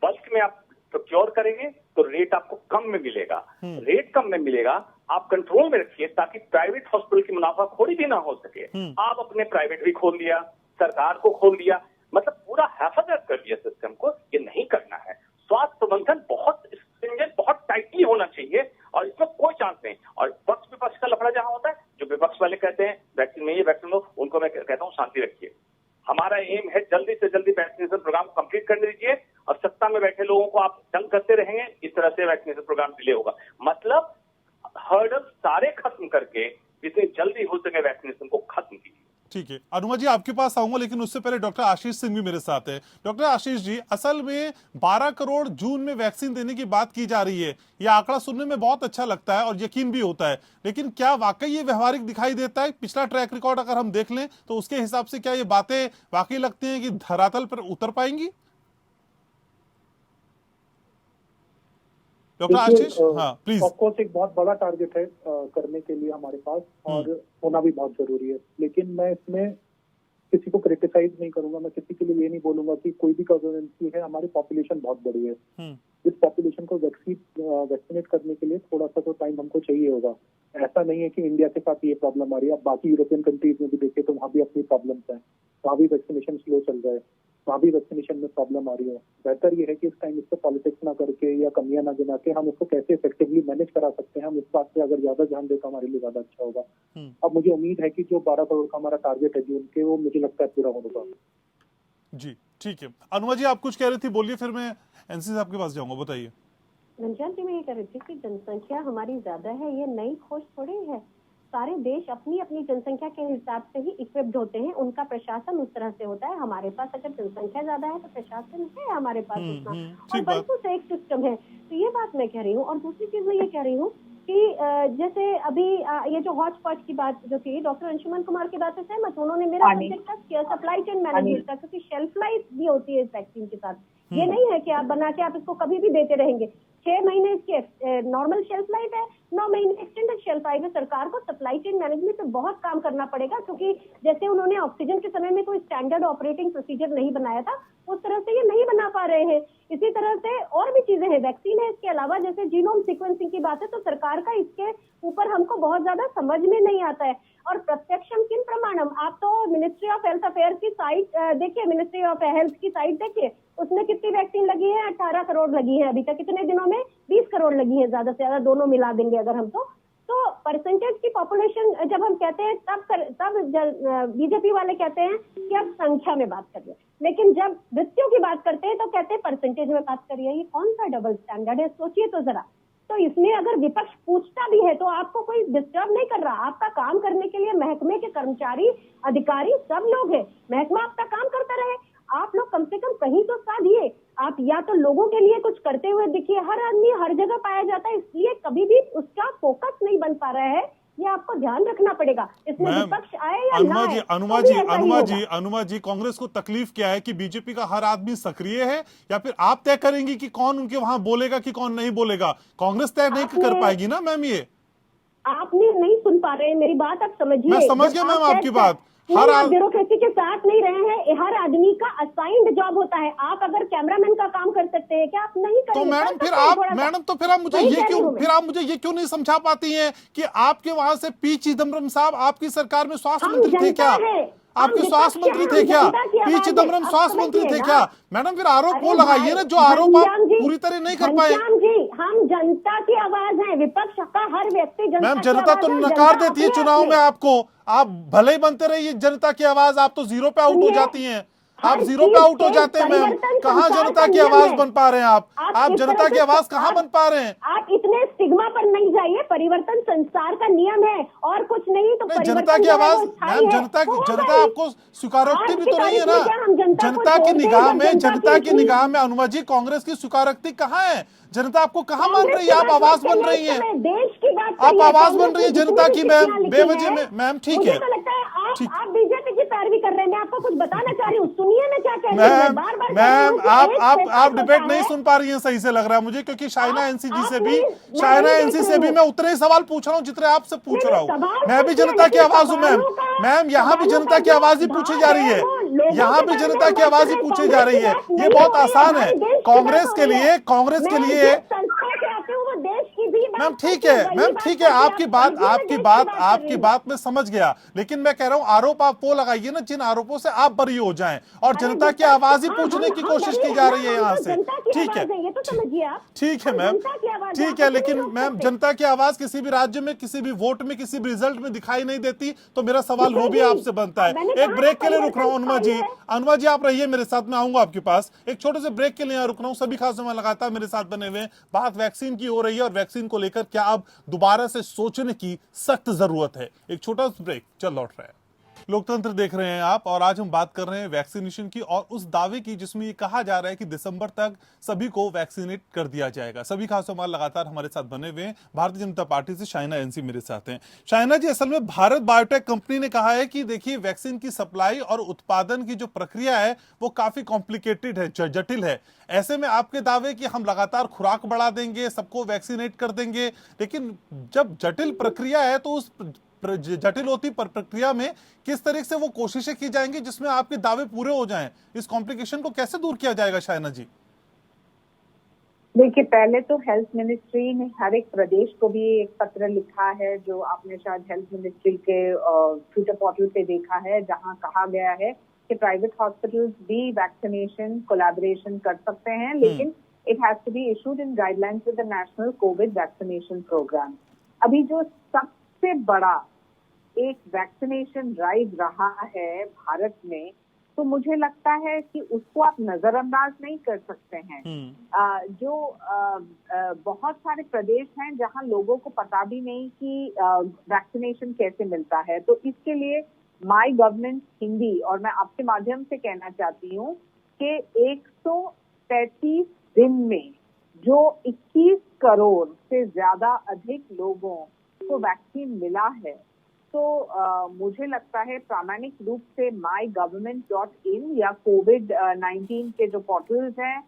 [SPEAKER 7] बल्क में आप प्रोक्योर करेंगे तो रेट आपको कम में मिलेगा। रेट कम में मिलेगा, आप कंट्रोल में रखिए ताकि प्राइवेट हॉस्पिटल की मुनाफाखोरी भी ना हो सके। आप अपने प्राइवेट भी खोल दिया, सरकार को खोल दिया, मतलब पूरा हैफाजत कर दिया सिस्टम को। ये नहीं करना है। स्वास्थ्य प्रबंधन बहुत स्ट्रिंजेंट, बहुत टाइटली होना चाहिए और इसमें कोई चांस नहीं। और पक्ष विपक्ष का लफड़ा जहां होता है, जो विपक्ष वाले कहते हैं वैक्सीन नहीं है, वैक्सीन लो, उनको मैं कहता हूँ शांति रखिए। हमारा एम है जल्दी से जल्दी वैक्सीनेशन प्रोग्राम कंप्लीट करने दीजिए, और सत्ता में बैठे लोगों को आप तंग करते रहेंगे, इस तरह से वैक्सीनेशन प्रोग्राम डिले होगा। मतलब हर्डल सारे खत्म करके जितनी जल्दी हो सके वैक्सीनेशन को खत्म कीजिए।
[SPEAKER 1] ठीक है, अनुमा जी आपके पास आऊंगा, लेकिन उससे पहले डॉक्टर आशीष सिंह भी मेरे साथ है। डॉक्टर आशीष जी, असल में 12 करोड़ जून में वैक्सीन देने की बात की जा रही है। यह आंकड़ा सुनने में बहुत अच्छा लगता है और यकीन भी होता है, लेकिन क्या वाकई ये व्यवहारिक दिखाई देता है? पिछला ट्रैक रिकॉर्ड अगर हम देख लें तो उसके हिसाब से क्या ये बातें वाकई लगती हैं कि धरातल पर उतर पाएंगी? डॉक्टर आशीष, हाँ प्लीज।
[SPEAKER 8] ऑफकोर्स एक बहुत बड़ा टारगेट है करने के लिए हमारे पास, और होना भी बहुत जरूरी है। लेकिन मैं इसमें किसी को क्रिटिसाइज नहीं करूंगा, मैं किसी के लिए ये नहीं बोलूंगा कि कोई भी गवर्नेंसी है। हमारी पॉपुलेशन बहुत बड़ी है, इस पॉपुलेशन को वैक्सीनेट करने के लिए थोड़ा सा तो टाइम हमको चाहिए होगा। ऐसा नहीं है कि इंडिया के साथ ये प्रॉब्लम आ रही है। अब बाकी यूरोपियन कंट्रीज में भी देखें तो वहाँ भी अपनी प्रॉब्लम्स हैं, वहाँ भी वैक्सीनेशन स्लो चल रहा है। वहाँ भी वैक्सीनेशन में प्रॉब्लम आ रही हो। बेहतर ये है कि इस टाइम इस पर पॉलिटिक्स ना करके या कमियां ना गिना के हम उसको कैसे इफेक्टिवली मैनेज करा सकते हैं, हम इस बात पे अगर ज्यादा ध्यान दें तो हमारे लिए ज्यादा अच्छा होगा। अब मुझे उम्मीद है कि जो 12 करोड़ का हमारा टारगेट है जून के, वो मुझे लगता है पूरा होगा।
[SPEAKER 1] जी ठीक है। अनुमा जी आप कुछ कह रही थी, बोलिए, फिर मैं एनसी साहब के पास जाऊंगा, बताइए।
[SPEAKER 6] घनश्याम जी, मैं ये कह रही थी कि जनसंख्या हमारी ज्यादा है, ये नई खोज थोड़ी है। सारे देश अपनी अपनी जनसंख्या के हिसाब से ही इक्विप्ड होते हैं, उनका प्रशासन उस तरह से होता है। हमारे पास अगर जनसंख्या ज्यादा है तो प्रशासन है हमारे पास उतना, और बल्कि से एक सिस्टम है। तो ये बात मैं कह रही हूँ। और दूसरी चीज मैं ये कह रही हूँ कि जैसे अभी ये जो हॉट स्पॉट की बात जो थी, डॉक्टर अंशुमन कुमार की बात से सहमत, उन्होंने मेरा सब्जेक्ट टच किया सप्लाई चेन मैनेजमेंट का, क्योंकि शेल्फ लाइफ भी होती है इस वैक्सीन के साथ। ये नहीं है कि आप बना के आप इसको कभी भी देते रहेंगे। 6 महीने इसकी नॉर्मल शेल्फ लाइफ है, 9 महीने एक्सटेंडेड शेल्फ लाइफ है। सरकार को सप्लाई चेन मैनेजमेंट पे बहुत काम करना पड़ेगा, क्योंकि जैसे उन्होंने ऑक्सीजन के समय में कोई स्टैंडर्ड ऑपरेटिंग प्रोसीजर नहीं बनाया था, उस तरह से ये नहीं बना पा रहे हैं। इसी तरह से और भी चीजें हैं, वैक्सीन है, इसके अलावा जैसे जीनोम सीक्वेंसिंग की बात है, तो सरकार का इसके ऊपर हमको बहुत ज्यादा समझ में नहीं आता है। और प्रत्यक्षम किन प्रमाणम, आप तो मिनिस्ट्री ऑफ हेल्थ अफेयर्स की साइट देखिए, मिनिस्ट्री ऑफ हेल्थ की साइट देखिए, उसमें कितनी वैक्सीन लगी है? 18 करोड़ लगी है अभी तक। कितने दिनों में? 20 करोड़ लगी है, ज्यादा से ज्यादा दोनों मिला देंगे अगर हम तो परसेंटेज की पॉपुलेशन जब हम कहते हैं तब बीजेपी वाले कहते हैं कि अब संख्या में बात करिए, लेकिन जब मृत्यु की बात करते हैं तो कहते हैं परसेंटेज में बात करिए। ये कौन सा डबल स्टैंडर्ड है? सोचिए तो जरा। तो इसमें अगर विपक्ष पूछता भी है तो आपको कोई डिस्टर्ब नहीं कर रहा। आपका काम करने के लिए महकमे के कर्मचारी, अधिकारी सब लोग हैं। महकमा आपका काम करता रहे, आप लोग कम से कम कहीं तो साधिए। आप या तो लोगों के लिए कुछ करते हुए दिखिए। हर आदमी हर जगह पाया जाता है, इसलिए कभी भी उसका फोकस नहीं बन पा रहा है। ये आपको ध्यान रखना पड़ेगा। इसमें विपक्ष आए या ना आए,
[SPEAKER 1] अनुमा जी, कांग्रेस को तकलीफ क्या है कि बीजेपी का हर आदमी सक्रिय है, या फिर आप तय करेंगी कि कौन उनके वहां बोलेगा कि कौन नहीं बोलेगा? कांग्रेस तय नहीं कर पाएगी ना मैम। ये
[SPEAKER 6] आपने नहीं सुन पा रहे हैं मेरी बात, आप समझिए।
[SPEAKER 1] मैं समझ गया मैम आपकी बात।
[SPEAKER 6] हर ब्यूरोक्रेसी के साथ नहीं रहे हैं, हर आदमी का असाइंड जॉब होता है। आप अगर कैमरामैन का काम कर सकते हैं, क्या आप नहीं करेंगे?
[SPEAKER 1] तो मैडम फिर आप मुझे ये क्यों नहीं समझा पाती हैं कि आपके वहां से पी चिदम्बरम साहब आपकी सरकार में स्वास्थ्य मंत्री थे क्या? आपके स्वास्थ्य मंत्री थे क्या? पी चिदम्बरम स्वास्थ्य मंत्री थे क्या? मैडम फिर आरोप वो लगाइए ना जो आरोप आप पूरी तरह नहीं कर पाए।
[SPEAKER 6] हम जनता की आवाज है, विपक्ष का हर व्यक्ति
[SPEAKER 1] मैम जनता तो नकार देती है चुनाव में आपको। आप भले ही बनते रहिए जनता की आवाज, आप तो जीरो पे आउट हो जाती हैं। आप जीरो पे आउट हो जाते हैं मैम। कहाँ जनता की आवाज बन पा रहे हैं आप जनता की आवाज कहाँ बन पा रहे हैं?
[SPEAKER 6] आप इतने स्टिग्मा पर नहीं जाइए। परिवर्तन संसार का नियम है और कुछ नहीं। तो
[SPEAKER 1] जनता की आवाज मैम, जनता आपको स्वीकारोक्ति भी तो नहीं है ना। जनता की निगाह में अनुमा जी कांग्रेस की स्वीकारोक्ति कहाँ है? जनता आपको कहाँ मान रही है? आप आवाज बन रही है,
[SPEAKER 6] देश की बात,
[SPEAKER 1] आप आवाज बन रही है जनता की मैम, बेवजह में। मैम ठीक है,
[SPEAKER 6] आप बीजेपी की पैरवी कर रहे हैं। मैं आपको कुछ बताना चाह रही हूँ, सुनिए मैं क्या कह रही हूँ।
[SPEAKER 1] मैम आप डिबेट नहीं सुन पा रही हैं सही से लग रहा है मुझे, क्योंकि शाइना एनसी से भी मैं उतने ही सवाल पूछ रहा हूँ जितने आपसे पूछ रहा हूँ। मैं भी जनता की आवाज हूँ मैम। यहाँ भी जनता की आवाज ही पूछी जा रही है, यहाँ भी जनता की आवाज ही पूछी जा रही है। ये बहुत आसान है कांग्रेस के लिए मैम। ठीक है आपकी बात मैं समझ गया, लेकिन मैं कह रहा हूँ आरोप आप वो लगाइए ना जिन आरोपों से आप बरी हो जाएं, और जनता की आवाज ही पूछने की कोशिश की जा रही है यहाँ से। ठीक है मैम, ठीक है, लेकिन मैम जनता की आवाज किसी भी राज्य में, किसी भी वोट में, किसी भी रिजल्ट में दिखाई नहीं देती, तो मेरा सवाल वो भी आपसे बनता है। एक ब्रेक के लिए रुक रहा हूँ अनुमा जी आप रहिए मेरे साथ, में आऊंगा आपके पास। एक छोटे से ब्रेक के लिए रुक रहा हूँ। सभी खास लगातार मेरे साथ बने हुए। बात वैक्सीन की हो रही है और वैक्सीन को लेकर क्या अब दोबारा से सोचने की सख्त जरूरत है। एक छोटा सा ब्रेक, चल लौट रहा है। लोकतंत्र देख रहे हैं आप, और आज हम बात कर रहे हैं वैक्सीनेशन की और उस दावे की जिसमें ये कहा जा रहा है कि दिसंबर तक सभी को वैक्सीनेट कर दिया जाएगा। सभी खास समाचार लगातार हमारे साथ बने हुए हैं। भारतीय जनता पार्टी से शाइना एनसी मेरे साथ हैं। शाइना जी, असल में भारत बायोटेक कंपनी ने कहा है कि देखिए वैक्सीन की सप्लाई और उत्पादन की जो प्रक्रिया है वो काफी कॉम्प्लिकेटेड है, जटिल है। ऐसे में आपके दावे कि हम लगातार खुराक बढ़ा देंगे, सबको वैक्सीनेट कर देंगे, लेकिन जब जटिल प्रक्रिया है तो उस जटिल होती प्रक्रिया में किस तरह से वो कोशिशें की जाएंगी जिसमें आपके दावे पूरे हो जाएं? इस कॉम्प्लिकेशन को कैसे दूर किया जाएगा शाइना जी?
[SPEAKER 4] देखिए, पहले तो हेल्थ मिनिस्ट्री ने हर एक प्रदेश को भी एक पत्र लिखा है, जो आपने शायद हेल्थ मिनिस्ट्री के ट्विटर पोर्टल पे देखा है, जहां कहा गया है कि प्राइवेट हॉस्पिटल्स भी वैक्सीनेशन कोलैबोरेशन कर सकते हैं, लेकिन it has to be issued in guidelines with the national COVID vaccination programme. अभी जो सबसे बड़ा एक वैक्सीनेशन ड्राइव रहा है भारत में, तो मुझे लगता है कि उसको आप नजरअंदाज नहीं कर सकते हैं। बहुत सारे प्रदेश हैं जहां लोगों को पता भी नहीं कि वैक्सीनेशन कैसे मिलता है। तो इसके लिए माय गवर्नमेंट हिंदी, और मैं आपके माध्यम से कहना चाहती हूँ कि 133 दिन में जो 21 करोड़ से ज्यादा अधिक लोगों को वैक्सीन मिला है, तो मुझे लगता है प्रामाणिक रूप से mygovernment.in या कोविड-19 के जो पोर्टल्स हैं,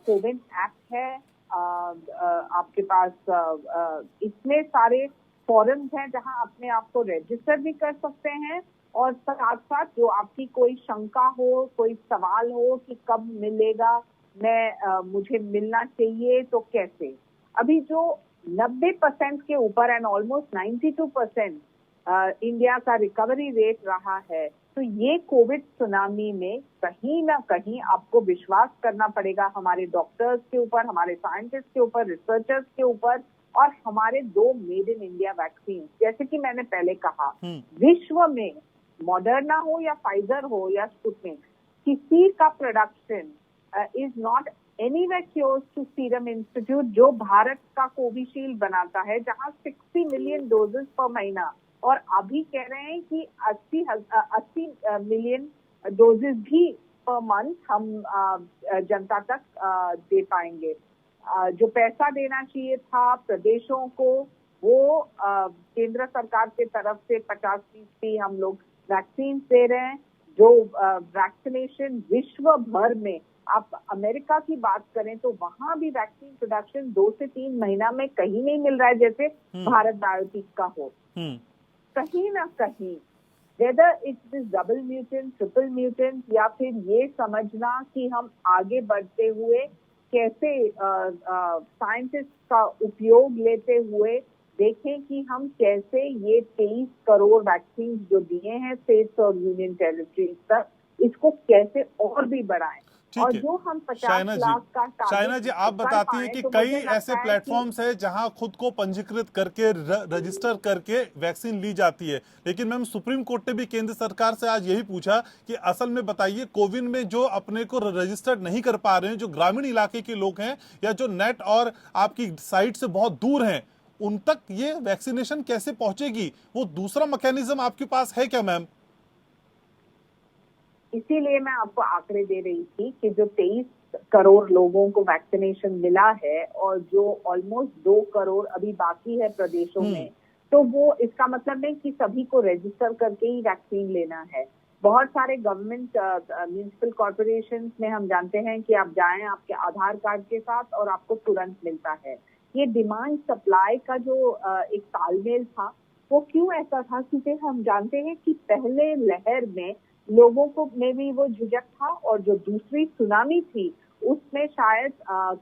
[SPEAKER 4] कोविन ऐप है, आपके पास इतने सारे फोरम्स हैं जहां अपने आप को रजिस्टर भी कर सकते हैं, और साथ साथ जो आपकी कोई शंका हो, कोई सवाल हो कि कब मिलेगा, मुझे मिलना चाहिए तो कैसे। अभी जो 90% के ऊपर एंड ऑलमोस्ट 92% इंडिया का रिकवरी रेट रहा है, तो ये कोविड सुनामी में कहीं ना कहीं आपको विश्वास करना पड़ेगा हमारे डॉक्टर्स के ऊपर, हमारे साइंटिस्ट के ऊपर, रिसर्चर्स के ऊपर, और हमारे 2 मेड इन इंडिया वैक्सीन। जैसे कि मैंने पहले कहा, विश्व में मॉडर्ना हो या फाइजर हो या स्पुतनिक, किसी का production is not anywhere close to Serum Institute, जो भारत का कोविशील्ड बनाता है, जहां 60 मिलियन डोजेस पर महीना, और अभी कह रहे हैं कि 80 मिलियन डोजेस भी पर मंथ हम जनता तक दे पाएंगे। जो पैसा देना चाहिए था प्रदेशों को, वो केंद्र सरकार के तरफ से 50% हम लोग वैक्सीन दे रहे हैं। जो वैक्सीनेशन विश्व भर में, आप अमेरिका की बात करें तो वहां भी वैक्सीन प्रोडक्शन 2 से 3 महीना में कहीं नहीं मिल रहा है जैसे भारत बायोटेक का हो। कहीं ना कहीं whether it's this double mutant, triple mutant, या फिर ये समझना कि हम आगे बढ़ते हुए कैसे साइंटिस्ट का उपयोग लेते हुए देखें कि हम कैसे ये 23 करोड़ वैक्सीन जो दिए हैं स्टेट्स और यूनियन टेरिटरीज तक, इसको कैसे और भी बढ़ाएं। और जो हम 50 लाख का
[SPEAKER 1] शाइना जी, आप बताती हैं कि कई ऐसे प्लेटफॉर्म्स हैं जहां खुद को पंजीकृत करके रजिस्टर करके वैक्सीन ली जाती है, लेकिन मैम सुप्रीम कोर्ट ने भी केंद्र सरकार से आज यही पूछा कि असल में बताइए, कोविन में जो अपने को रजिस्टर्ड नहीं कर पा रहे हैं, जो ग्रामीण इलाके के लोग हैं या जो नेट और आपकी साइट से बहुत दूर हैं, उन तक ये वैक्सीनेशन कैसे पहुंचेगी? वो दूसरा मैकेनिज्म आपके पास है क्या मैम?
[SPEAKER 4] इसीलिए मैं आपको आंकड़े दे रही थी कि जो 23 करोड़ लोगों को वैक्सीनेशन मिला है और जो ऑलमोस्ट 2 करोड़ अभी बाकी है प्रदेशों में, तो वो इसका मतलब नहीं कि सभी को रजिस्टर करके ही वैक्सीन लेना है। बहुत सारे गवर्नमेंट म्यूनिसिपल कॉर्पोरेशन में हम जानते हैं कि आप जाएं आपके आधार कार्ड के साथ और आपको तुरंत मिलता है। ये डिमांड सप्लाई का जो एक तालमेल था, वो क्यों ऐसा था? क्योंकि हम जानते हैं कि पहले लहर में लोगों को में भी वो झिझक था, और जो दूसरी सुनामी थी उसमें शायद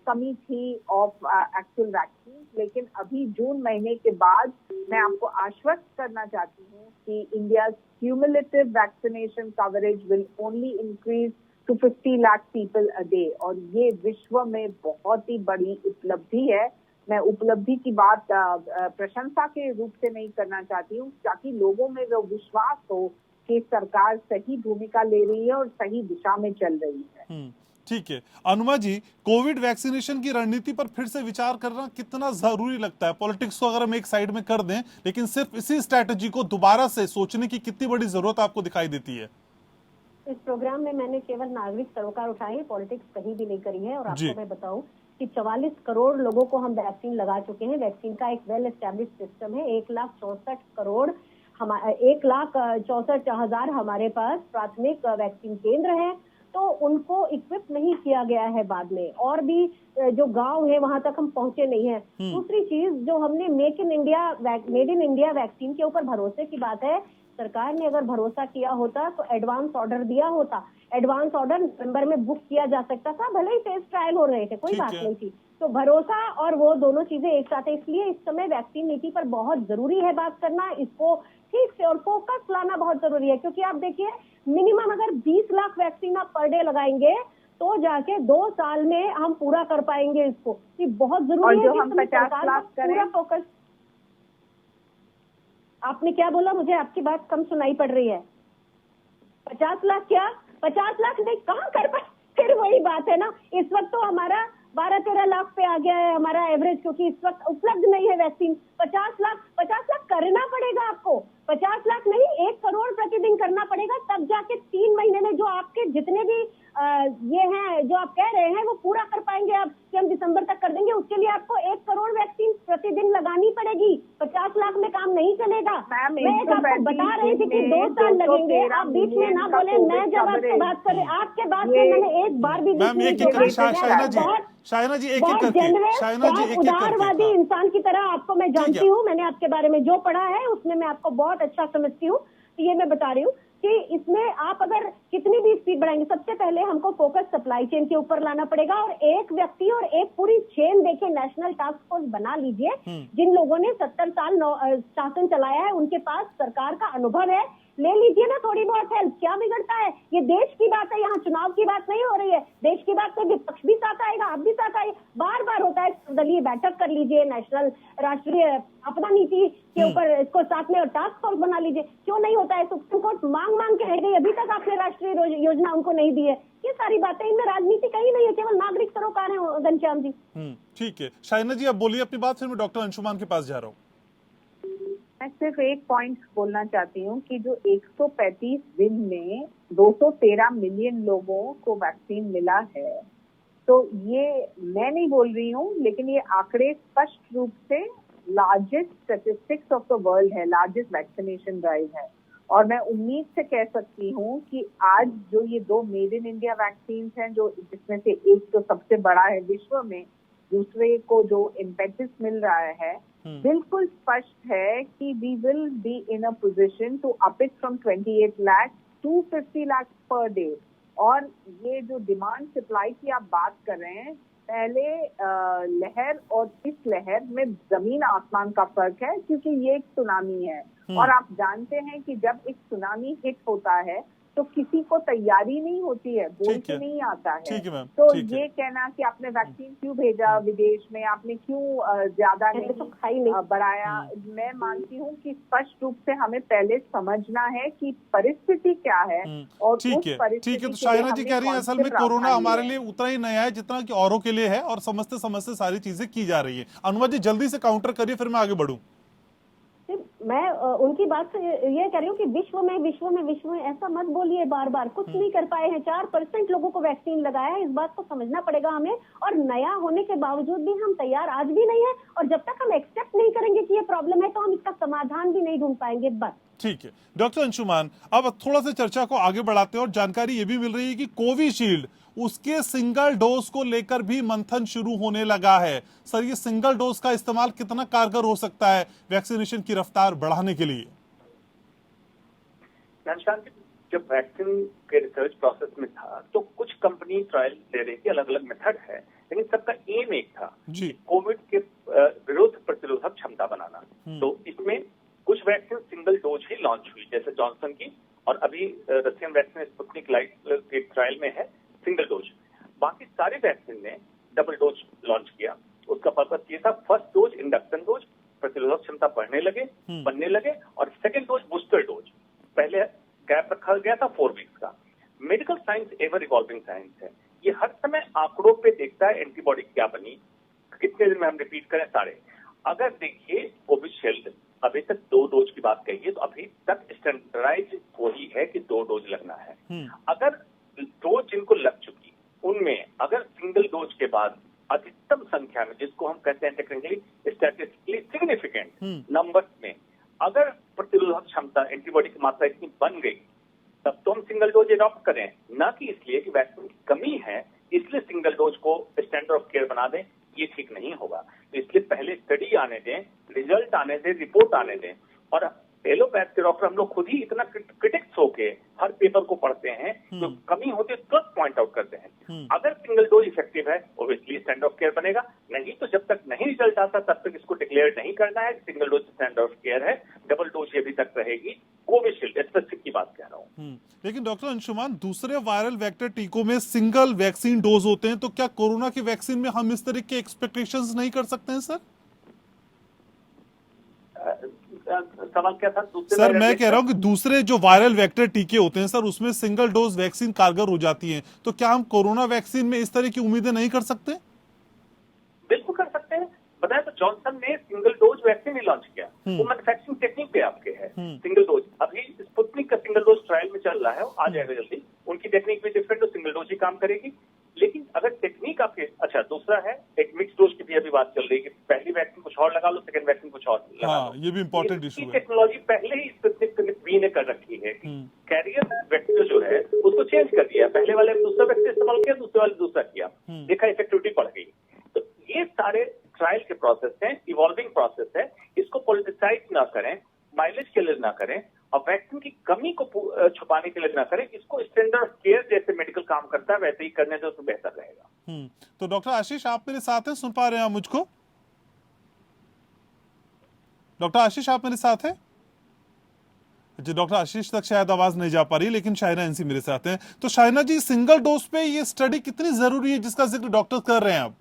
[SPEAKER 4] कमी थी ऑफ एक्चुअल वैक्सीन। लेकिन अभी जून महीने के बाद मैं आपको आश्वस्त करना चाहती हूँ कि India cumulative vaccination coverage will only increase to 50 lakh people a day, और ये विश्व में बहुत ही बड़ी उपलब्धि है। मैं उपलब्धि की बात प्रशंसा के रूप से नहीं करना चाहती हूँ, ताकि लोगों में वो विश्वास हो कि सरकार सही भूमिका ले रही है और सही दिशा में चल रही है।
[SPEAKER 1] ठीक है अनुमा जी, कोविड वैक्सीनेशन की रणनीति पर फिर से विचार करना कितना जरूरी लगता है? पॉलिटिक्स को अगर हम एक साइड में कर दें, लेकिन सिर्फ इसी स्ट्रैटेजी को दोबारा से सोचने की कितनी बड़ी जरूरत आपको दिखाई देती है?
[SPEAKER 6] इस प्रोग्राम में मैंने केवल नागरिक सरोकार उठाई है, पॉलिटिक्स कहीं भी नहीं करी है। और आपको मैं बताऊं कि 44 करोड़ लोगों को हम वैक्सीन लगा चुके हैं। वैक्सीन का एक वेल एस्टेब्लिश सिस्टम है। 1,64,000 हमारे पास प्राथमिक वैक्सीन केंद्र है, तो उनको इक्विप नहीं किया गया है बाद में, और भी जो गांव है वहां तक हम पहुंचे नहीं है। दूसरी चीज, जो हमने मेड इन इंडिया वैक्सीन के ऊपर भरोसे की बात है, सरकार ने अगर भरोसा किया होता तो एडवांस ऑर्डर दिया होता। एडवांस ऑर्डर नवंबर में बुक किया जा सकता था, भले ही टेस्ट ट्रायल हो रहे थे, कोई बात नहीं थी। तो भरोसा और वो दोनों चीजें एक साथ है। इसलिए इस समय वैक्सीन नीति पर बहुत जरूरी है बात करना, इसको ठीक से और फोकस लाना बहुत जरूरी है। क्योंकि आप देखिए, मिनिमम अगर 20 लाख वैक्सीन आप पर डे लगाएंगे तो जाके 2 साल में हम पूरा कर पाएंगे इसको। ये बहुत जरूरी है
[SPEAKER 4] कि
[SPEAKER 6] हम 50 लाख पूरा फोकस। आपने क्या बोला? मुझे आपकी बात कम सुनाई पड़ रही है। 50 लाख क्या? 50 लाख नहीं, कहाँ कर पाए? फिर वही बात है ना, इस वक्त तो हमारा 12-13 लाख पे आ गया है हमारा एवरेज, क्योंकि इस वक्त उपलब्ध नहीं है वैक्सीन। 50 लाख करना पड़ेगा आपको। 50 लाख नहीं, 1 करोड़ प्रतिदिन करना पड़ेगा, तब जाके 3 महीने में जो आपके जितने भी ये हैं जो आप कह रहे हैं वो पूरा कर पाएंगे आप, कि हम दिसंबर तक कर देंगे। उसके लिए आपको 1 करोड़ वैक्सीन प्रतिदिन लगानी पड़ेगी। 50 लाख में काम नहीं चलेगा। मैं आपको बता रही थी कि 2 साल लगेंगे। आप बीच में ना बोले, मैं जब आपसे बात कर रही, आपके बात में मैंने एक बार भी
[SPEAKER 1] मैम एक एक शाइना जी एक एक करके
[SPEAKER 6] उदारवादी इंसान की तरह आपको मैं जानती हूँ। मैंने आपके बारे में जो पढ़ा है उसमें मैं आपको बहुत अच्छा समझती हूँ। तो ये मैं बता रही हूँ कि इसमें आप अगर कितनी भी स्पीड बढ़ाएंगे, सबसे पहले हमको फोकस सप्लाई चेन के ऊपर लाना पड़ेगा। और एक व्यक्ति और एक पूरी चेन, देखिए नेशनल टास्क फोर्स बना लीजिए। जिन लोगों ने 70 साल शासन चलाया है, उनके पास सरकार का अनुभव है, ले लीजिए ना थोड़ी बहुत हेल्प। क्या बिगड़ता है? ये देश की बात है, यहाँ चुनाव की बात नहीं हो रही है। देश की बात में विपक्ष भी साथ आएगा, आप भी साथ आइए। बार बार होता है, दलीय बैठक कर लीजिए, नेशनल राष्ट्रीय आपदा नीति के ऊपर इसको साथ में और टास्क फोर्स बना लीजिए। क्यों नहीं होता है? सुप्रीम कोर्ट मांग के रह गई, अभी तक आपने राष्ट्रीय योजना उनको नहीं दी है। ये सारी बातें, इनमें राजनीति कहीं नहीं है, केवल नागरिक सरोकार है घनश्याम जी।
[SPEAKER 1] ठीक है, शाइना जी आप बोलिए अपनी बात, फिर मैं डॉक्टर अंशुमान के पास जा रहा हूँ।
[SPEAKER 4] मैं सिर्फ एक पॉइंट बोलना चाहती हूँ कि जो 135 दिन में 213 मिलियन लोगों को वैक्सीन मिला है, तो ये मैं नहीं बोल रही हूँ, लेकिन ये आंकड़े स्पष्ट रूप से largest statistics of the world है, लार्जेस्ट वैक्सीनेशन ड्राइव है। और मैं उम्मीद से कह सकती हूँ कि आज जो ये 2 मेड इन इंडिया वैक्सीन हैं, जो जिसमें से एक तो सबसे बड़ा है विश्व में, दूसरे को जो इम्पेटस मिल रहा है, बिल्कुल स्पष्ट है कि we will be in a position to up it from 28 lakh to 50 lakh per day. और ये जो डिमांड सप्लाई की आप बात कर रहे हैं, पहले लहर और इस लहर में जमीन आसमान का फर्क है, क्योंकि ये एक सुनामी है। और आप जानते हैं कि जब एक सुनामी हिट होता है तो किसी को तैयारी नहीं होती है, बोल के नहीं आता है। तो ये कहना कि आपने वैक्सीन क्यों भेजा विदेश में, आपने क्यों ज्यादा नहीं बढ़ाया, मैं मानती हूँ कि स्पष्ट रूप से हमें पहले समझना है कि परिस्थिति क्या है। और
[SPEAKER 1] ठीक है, तो शाइना जी कह रही है असल में कोरोना हमारे लिए उतना ही नया है जितना कि औरों के लिए है, और समझते समझते सारी चीजें की जा रही है। अनुमा जी जल्दी से काउंटर करिए, फिर मैं आगे बढ़ूं।
[SPEAKER 6] मैं उनकी बात से ये कह रही हूँ कि विश्व में ऐसा मत बोलिए बार बार। कुछ नहीं कर पाए हैं, 4% लोगों को वैक्सीन लगाया है, इस बात को समझना पड़ेगा हमें। और नया होने के बावजूद भी हम तैयार आज भी नहीं है, और जब तक हम एक्सेप्ट नहीं करेंगे कि ये प्रॉब्लम है, तो हम इसका समाधान भी नहीं ढूंढ पाएंगे। बस
[SPEAKER 1] ठीक है डॉक्टर अंशुमान, अब थोड़ा सा चर्चा को आगे बढ़ाते हैं। और जानकारी ये भी मिल रही है कि कोविशील्ड उसके सिंगल डोज को लेकर भी मंथन शुरू होने लगा है। सर ये सिंगल डोज का इस्तेमाल कितना कारगर हो सकता है वैक्सीनेशन की रफ्तार बढ़ाने के लिए?
[SPEAKER 7] जब वैक्सीन के रिसर्च प्रोसेस में था तो कुछ कंपनी ट्रायल ले रही थी, अलग अलग मेथड है, लेकिन सबका एम एक था, कोविड के विरुद्ध प्रतिरोधक क्षमता बनाना। तो इसमें कुछ वैक्सीन सिंगल डोज ही लॉन्च हुई, जैसे जॉनसन की, और अभी रशियन वैक्सीन स्पुतनिक लाइट के ट्रायल में है सिंगल डोज। बाकी सारे वैक्सीन ने डबल डोज लॉन्च किया। उसका पर्पस ये था, फर्स्ट डोज इंडक्शन डोज, प्रतिरोधक क्षमता बनने लगे, और सेकेंड डोज बूस्टर डोज। पहले गैप रखा गया था 4 वीक्स का। Medical science ever evolving science है, ये हर समय आंकड़ों पे देखता है एंटीबॉडी क्या बनी, कितने दिन में हम रिपीट करें सारे। अगर देखिए कोविशील्ड अभी तक 2 डोज की बात कही है, तो अभी तक स्टैंडर्डाइज वही है कि 2 डोज लगना है। अगर डोज जिनको लग चुकी उनमें अगर सिंगल डोज के बाद अधिकतम संख्या में, जिसको हम कहते हैं टेक्निकली स्टैटिस्टिकली सिग्निफिकेंट नंबर्स में, अगर प्रतिरोधक क्षमता एंटीबॉडी की मात्रा इतनी बन गई, तब तो हम सिंगल डोज एडॉप्ट करें, ना कि इसलिए कि वैक्सीन की कमी है इसलिए सिंगल डोज को स्टैंडर्ड ऑफ केयर बना दें। ये ठीक नहीं होगा। तो इसलिए पहले स्टडी आने दें, रिजल्ट आने दें, रिपोर्ट आने दें, और एलोपैथ के डॉक्टर हम लोग खुद ही इतना क्रिटिक्स होके हर पेपर को पढ़ते हैं, तो कमी होती है तुरंत पॉइंट आउट करते हैं। अगर सिंगल डोज इफेक्टिव है ओब्वियसली स्टैंडर्ड ऑफ केयर बनेगा, नहीं तो जब तक नहीं रिजल्ट आता तब तक इसको डिक्लेयर नहीं करना है single dose standard of care है। डबल डोज ये अभी तक रहेगी। कोविशील्ड स्पेसिफिक की बात कह रहा हूँ।
[SPEAKER 1] लेकिन डॉक्टर अंशुमान, दूसरे वायरल वेक्टर टीकों में सिंगल वैक्सीन डोज होते हैं, तो क्या कोरोना की वैक्सीन में हम इस तरह के एक्सपेक्टेशंस नहीं कर सकते हैं सर?
[SPEAKER 7] सवाल क्या था?
[SPEAKER 1] सर मैं कह रहा हूं कि दूसरे जो वायरल वेक्टर टीके होते हैं सर, उसमें सिंगल डोज वैक्सीन कारगर हो जाती है, तो क्या हम कोरोना वैक्सीन में इस तरह की उम्मीदें नहीं कर सकते?
[SPEAKER 7] बिल्कुल कर सकते हैं। बताया तो जॉनसन ने सिंगल डोज वैक्सीन ही लॉन्च किया, वो मैन्युफैक्चरिंग टेक्निक पे आपके है। सिंगल डोज अभी स्पुतनिक का सिंगल डोज ट्रायल में चल रहा है, आ जाएगा जल्दी। उनकी टेक्निक भी डिफरेंट, तो सिंगल डोज ही काम करेगी। लेकिन अगर टेक्निक आपके अच्छा, दूसरा है एक मिक्स डोज की भी अभी बात चल रही है कि पहली वैक्सीन कुछ और लगा लो, सेकंड वैक्सीन कुछ और लगा लो।
[SPEAKER 1] ये भी इंपॉर्टेंट इशू है।
[SPEAKER 7] टेक्नोलॉजी पहले ही स्पुतनिक वी ने कर रखी है। कैरियर वेक्टर जो है उसको चेंज कर दिया, पहले वाले दूसरा वैक्सीन इस्तेमाल किया, दूसरे वाले दूसरा किया, देखा इफेक्टिविटी बढ़ गई। तो ये सारे ट्रायल के प्रोसेस हैं, इवॉल्विंग प्रोसेस है। इसको पॉलिटिसाइज ना करें, माइलेज के लिए ना करें, और वैक्सीन की कमी को छुपाने के लिए ना करें। इसको स्टैंडर्ड ऑफ केयर जैसे मेडिकल काम करता है वैसे ही करने दो तो बेहतर रहेगा।
[SPEAKER 1] तो डॉक्टर आशीष आप मेरे साथ हैं, सुन पा रहे हैं आप मुझको? डॉक्टर आशीष आप मेरे साथ हैं? जी, डॉक्टर आशीष तक शायद आवाज नहीं जा पा रही, लेकिन शाइना एनसी मेरे साथ हैं। तो शाइना जी, सिंगल डोज पे ये स्टडी कितनी जरूरी है जिसका जिक्र डॉक्टर कर रहे हैं आप?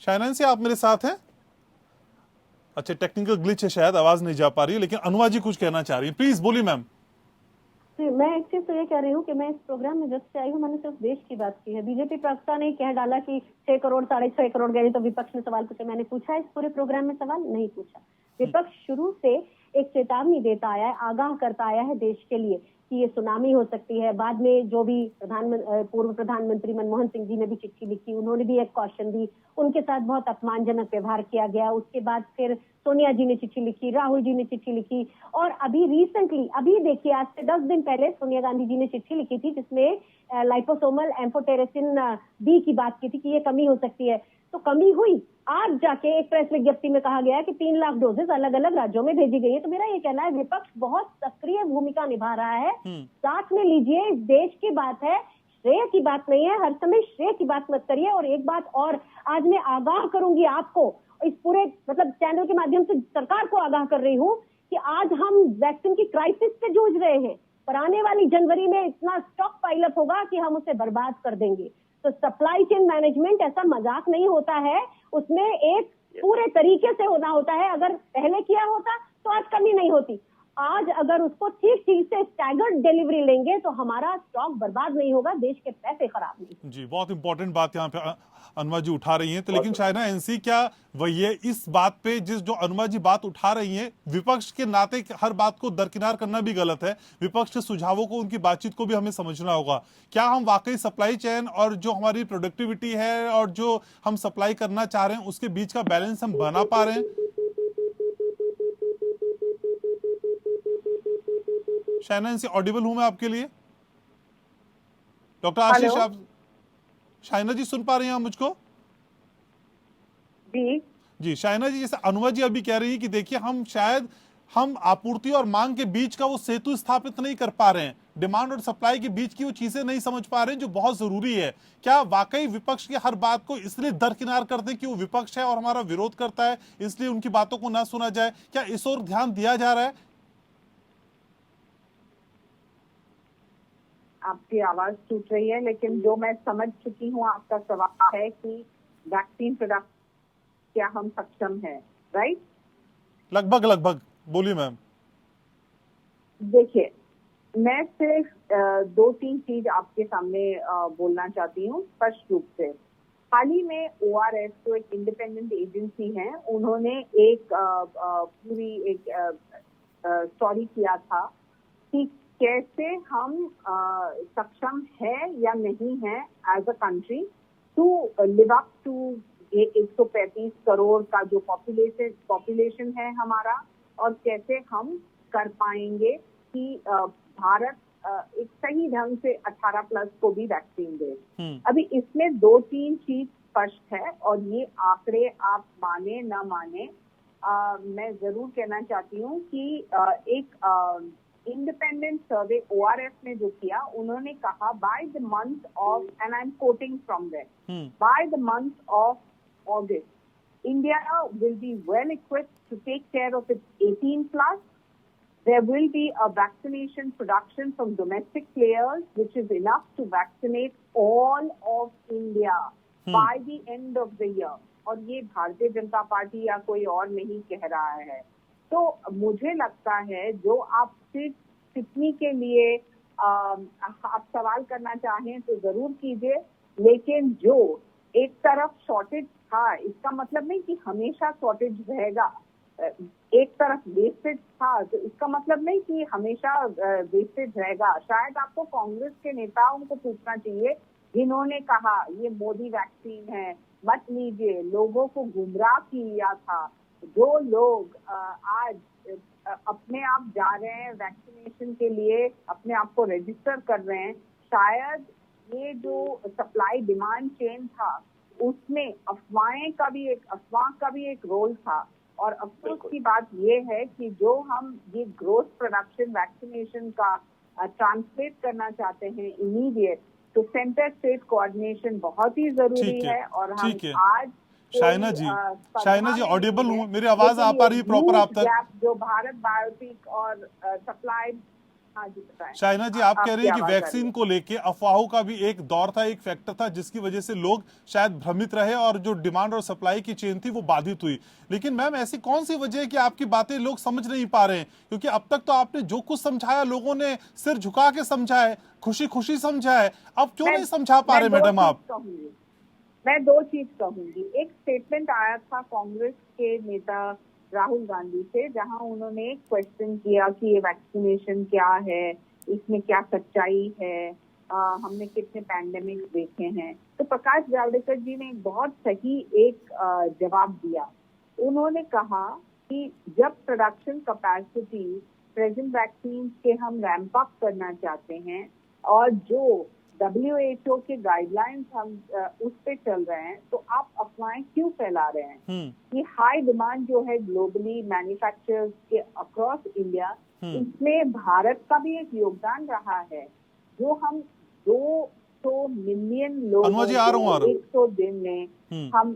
[SPEAKER 1] शाइना एनसी आप मेरे साथ हैं? अच्छा, टेक्निकल ग्लिच है, शायद आवाज नहीं जा पा रही है, लेकिन अनुवा जी कुछ कहना चाह रही है, प्लीज बोलिए मैम।
[SPEAKER 6] मैं एक चीज तो ये कह रही हूँ कि मैं इस प्रोग्राम में जब से आई हूँ मैंने सिर्फ देश की बात की है। बीजेपी प्रवक्ता ने कह डाला कि 6 करोड़ 6.5 करोड़ गए तो विपक्ष ने सवाल पूछा। मैंने पूछा इस पूरे प्रोग्राम में सवाल नहीं पूछा। विपक्ष शुरू से एक चेतावनी देता आया है, आगाह करता आया है देश के लिए कि ये सुनामी हो सकती है। बाद में जो भी पूर्व प्रधानमंत्री मनमोहन सिंह जी ने भी चिट्ठी लिखी, उन्होंने भी एक कॉशन दी, उनके साथ बहुत अपमानजनक व्यवहार किया गया। उसके बाद फिर सोनिया जी ने चिट्ठी लिखी, राहुल जी ने चिट्ठी लिखी, और अभी रिसेंटली अभी देखिए आज से 10 दिन पहले सोनिया गांधी जी ने चिट्ठी लिखी थी जिसमें लाइपोसोमल एम्फोटेरेसिन बी की बात की थी कि ये कमी हो सकती है। तो कमी हुई। आज जाके एक प्रेस विज्ञप्ति में कहा गया है कि 3 लाख डोजेस अलग अलग राज्यों में भेजी गई है। तो मेरा ये कहना है विपक्ष बहुत सक्रिय भूमिका निभा रहा है। साथ में लीजिए, इस देश की बात है, श्रेय की बात नहीं है। हर समय श्रेय की बात मत करिए। और एक बात और आज मैं आगाह करूंगी आपको, इस पूरे चैनल के माध्यम से सरकार को आगाह कर रही हूँ कि आज हम वैक्सीन की क्राइसिस से जूझ रहे हैं, पर आने वाली जनवरी में इतना स्टॉक पाइलअप होगा कि हम उसे बर्बाद कर देंगे। तो सप्लाई चेन मैनेजमेंट ऐसा मजाक नहीं होता है, उसमें एक पूरे तरीके से होना होता है। अगर पहले किया होता तो आज कमी नहीं होती। आज अगर उसको ठीक से स्टैगर्ड डिलीवरी लेंगे तो हमारा स्टॉक बर्बाद नहीं होगा, देश के पैसे खराब नहीं।
[SPEAKER 1] जी, बहुत इंपॉर्टेंट बात यहाँ पे अनुमा जी उठा रही हैं। तो लेकिन शाइना एनसी, क्या वही है इस बात पे जो अनुमा जी बात उठा रही हैं, विपक्ष के नाते हर बात को दरकिनार करना भी गलत है। विपक्ष के सुझावों को, उनकी बातचीत को भी हमें समझना होगा। क्या हम वाकई सप्लाई चेन और जो हमारी प्रोडक्टिविटी है और जो हम सप्लाई करना चाह रहे हैं उसके बीच का बैलेंस हम बना पा रहे हैं? शाइना एनसी, ऑडिबल हूं मैं आपके लिए? डॉक्टर आशीष, आप शाइना जी सुन पा रही हैं आप मुझको? जी शाइना जी, जैसे अनुमा जी अभी कह रही है कि देखिए हम आपूर्ति और मांग के बीच का वो सेतु स्थापित नहीं कर पा रहे हैं, डिमांड और सप्लाई के बीच की वो चीजें नहीं समझ पा रहे हैं जो बहुत जरूरी है। क्या वाकई विपक्ष की हर बात को इसलिए दरकिनार कर दें कि वो विपक्ष है और हमारा विरोध करता है, इसलिए उनकी बातों को ना सुना जाए? क्या इस ओर ध्यान दिया जा रहा है?
[SPEAKER 4] आपकी आवाज टूट रही है, लेकिन जो मैं समझ चुकी हूँ आपका सवाल है कि वैक्सीन प्रोडक्ट क्या हम सक्षम है, राइट?
[SPEAKER 1] लगभग बोलिए मैम।
[SPEAKER 4] देखिए, मैं सिर्फ 2-3 चीज आपके सामने बोलना चाहती हूँ स्पष्ट रूप से। हाल ही में ORS जो एक इंडिपेंडेंट एजेंसी है, उन्होंने एक पूरी एक स्टडी किया था कि कैसे हम सक्षम है या नहीं है as a country to live up to 135 crore का जो पॉपुलेशन है हमारा, और कैसे हम कर पाएंगे कि भारत एक सही ढंग से 18+ को भी वैक्सीन दे। अभी इसमें 2-3 चीज स्पष्ट है और ये आंकड़े आप माने ना माने, मैं जरूर कहना चाहती हूँ कि एक इंडिपेंडेंट सर्वे ORF ने जो किया, उन्होंने कहा by the month of, and I am quoting from there, by the month of August, India will be well equipped to take care of its 18 plus. There will be a vaccination production from domestic players, which is enough to vaccinate all of India by the end of the year. और ये भारतीय जनता पार्टी या कोई और नहीं कह रहा है। तो मुझे लगता है जो आप सिर्फ टिप्पणी के लिए आप सवाल करना चाहें तो जरूर कीजिए, लेकिन जो एक तरफ शॉर्टेज था, इसका मतलब नहीं कि हमेशा शॉर्टेज रहेगा। एक तरफ वेस्टेज था तो इसका मतलब नहीं कि हमेशा वेस्टेज रहेगा। शायद आपको कांग्रेस के नेताओं को पूछना चाहिए जिन्होंने कहा ये मोदी वैक्सीन है, मत लीजिए, लोगों को गुमराह किया था। जो लोग आज अपने आप जा रहे हैं वैक्सीनेशन के लिए, अपने आप को रजिस्टर कर रहे हैं, शायद ये जो सप्लाई डिमांड चेन था उसमें अफवाह का भी एक रोल था। और अफसोस की बात ये है कि जो हम ये ग्रोथ प्रोडक्शन वैक्सीनेशन का ट्रांसलेट करना चाहते हैं इमीडिएट, तो सेंटर स्टेट कोऑर्डिनेशन बहुत ही जरूरी है। और हम आज
[SPEAKER 1] शाइना जी ऑडिबल हूँ, मेरी आवाज आ पा रही है प्रॉपर आप तक?
[SPEAKER 4] जो भारत बायोटेक और सप्लाई, हाँ जी बताएं।
[SPEAKER 1] शाइना जी, आप कह रही हैं कि वैक्सीन को लेके अफवाहों का भी एक दौर था, एक फैक्टर था जिसकी वजह से लोग शायद भ्रमित रहे और जो डिमांड और सप्लाई की चेन थी वो बाधित हुई। लेकिन मैम ऐसी कौन सी वजह है कि आपकी बातें लोग समझ नहीं पा रहे हैं? क्योंकि अब तक तो आपने जो कुछ समझाया लोगों ने सिर झुका के समझा है, खुशी खुशी समझा है, अब क्यों नहीं समझा पा रहे मैडम आप?
[SPEAKER 4] मैं दो चीज कहूंगी। एक स्टेटमेंट आया था कांग्रेस के नेता राहुल गांधी से, जहां उन्होंने एक क्वेश्चन किया कि ये वैक्सीनेशन क्या है, इसमें क्या सच्चाई है, हमने कितने पैंडेमिक देखे हैं। तो प्रकाश जावड़ेकर जी ने एक बहुत सही एक जवाब दिया। उन्होंने कहा कि जब प्रोडक्शन कैपेसिटी प्रेजेंट वैक्सीन के हम रैंप अप करना चाहते हैं और जो WHO के गाइडलाइंस हम उस पे चल रहे हैं, तो आप अफवाहें क्यों फैला रहे हैं? ये हाई डिमांड जो है ग्लोबली मैन्युफैक्चरर्स के अक्रॉस इंडिया, इसमें भारत का भी एक योगदान रहा है। जो हम 200 मिलियन लोगों को 100 दिन में हम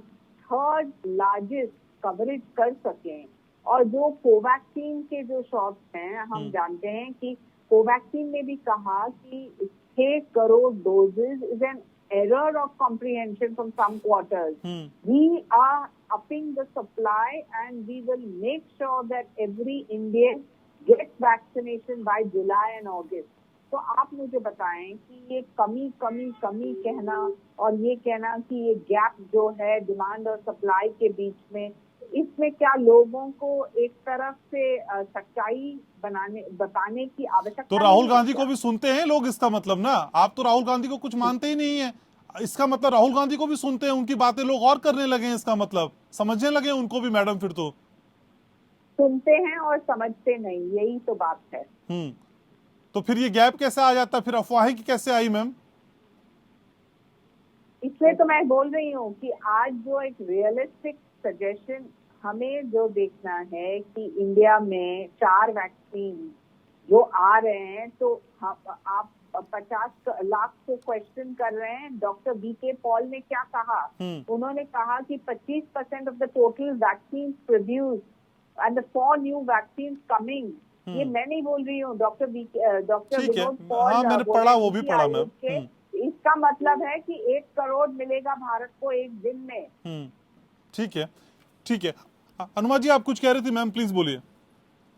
[SPEAKER 4] थर्ड लार्जेस्ट कवरेज कर सकें। और जो कोवैक्सीन के जो शॉट्स हैं, हम जानते हैं कि कोवैक्सीन ने भी कहा कि 6 crore doses is an error of comprehension from some quarters. We are upping the supply and we will make sure that every Indian gets vaccination by July and August. तो आप मुझे बताएं कि ये कमी कहना और ये कहना कि ये गैप जो है डिमांड और सप्लाई के बीच में, इसमें क्या लोगों को एक तरफ से सच्चाई बताने की आवश्यकता?
[SPEAKER 1] तो राहुल गांधी को भी सुनते हैं लोग, इसका मतलब ना? आप तो राहुल गांधी को कुछ मानते ही नहीं है, इसका मतलब राहुल गांधी को भी सुनते हैं, उनकी बातें लोग और करने लगे हैं, इसका मतलब समझने लगे उनको भी मैडम। फिर तो
[SPEAKER 4] सुनते हैं और समझते नहीं, यही तो बात है।
[SPEAKER 1] तो फिर ये गैप कैसे आ जाता, फिर अफवाहें की कैसे आई मैम?
[SPEAKER 4] इसलिए तो मैं बोल रही हूँ कि आज जो एक रियलिस्टिक सजेशन हमें जो देखना है कि इंडिया में 4 वैक्सीन जो आ रहे हैं, तो आप 50 लाख को क्वेश्चन कर रहे हैं। डॉक्टर VK पॉल ने क्या कहा? उन्होंने कहा कि 25% of the total vaccine produce and the 4 new vaccine coming. ये मैं नहीं बोल रही हूँ, डॉक्टर विनोद पॉल।
[SPEAKER 1] हाँ, मैंने पढ़ा, वो भी पढ़ा मैम।
[SPEAKER 4] इसका मतलब है कि 1 करोड़ मिलेगा भारत को एक दिन में।
[SPEAKER 1] ठीक है। अनुमा जी, आप कुछ कह रही थी मैम, प्लीज बोलिए।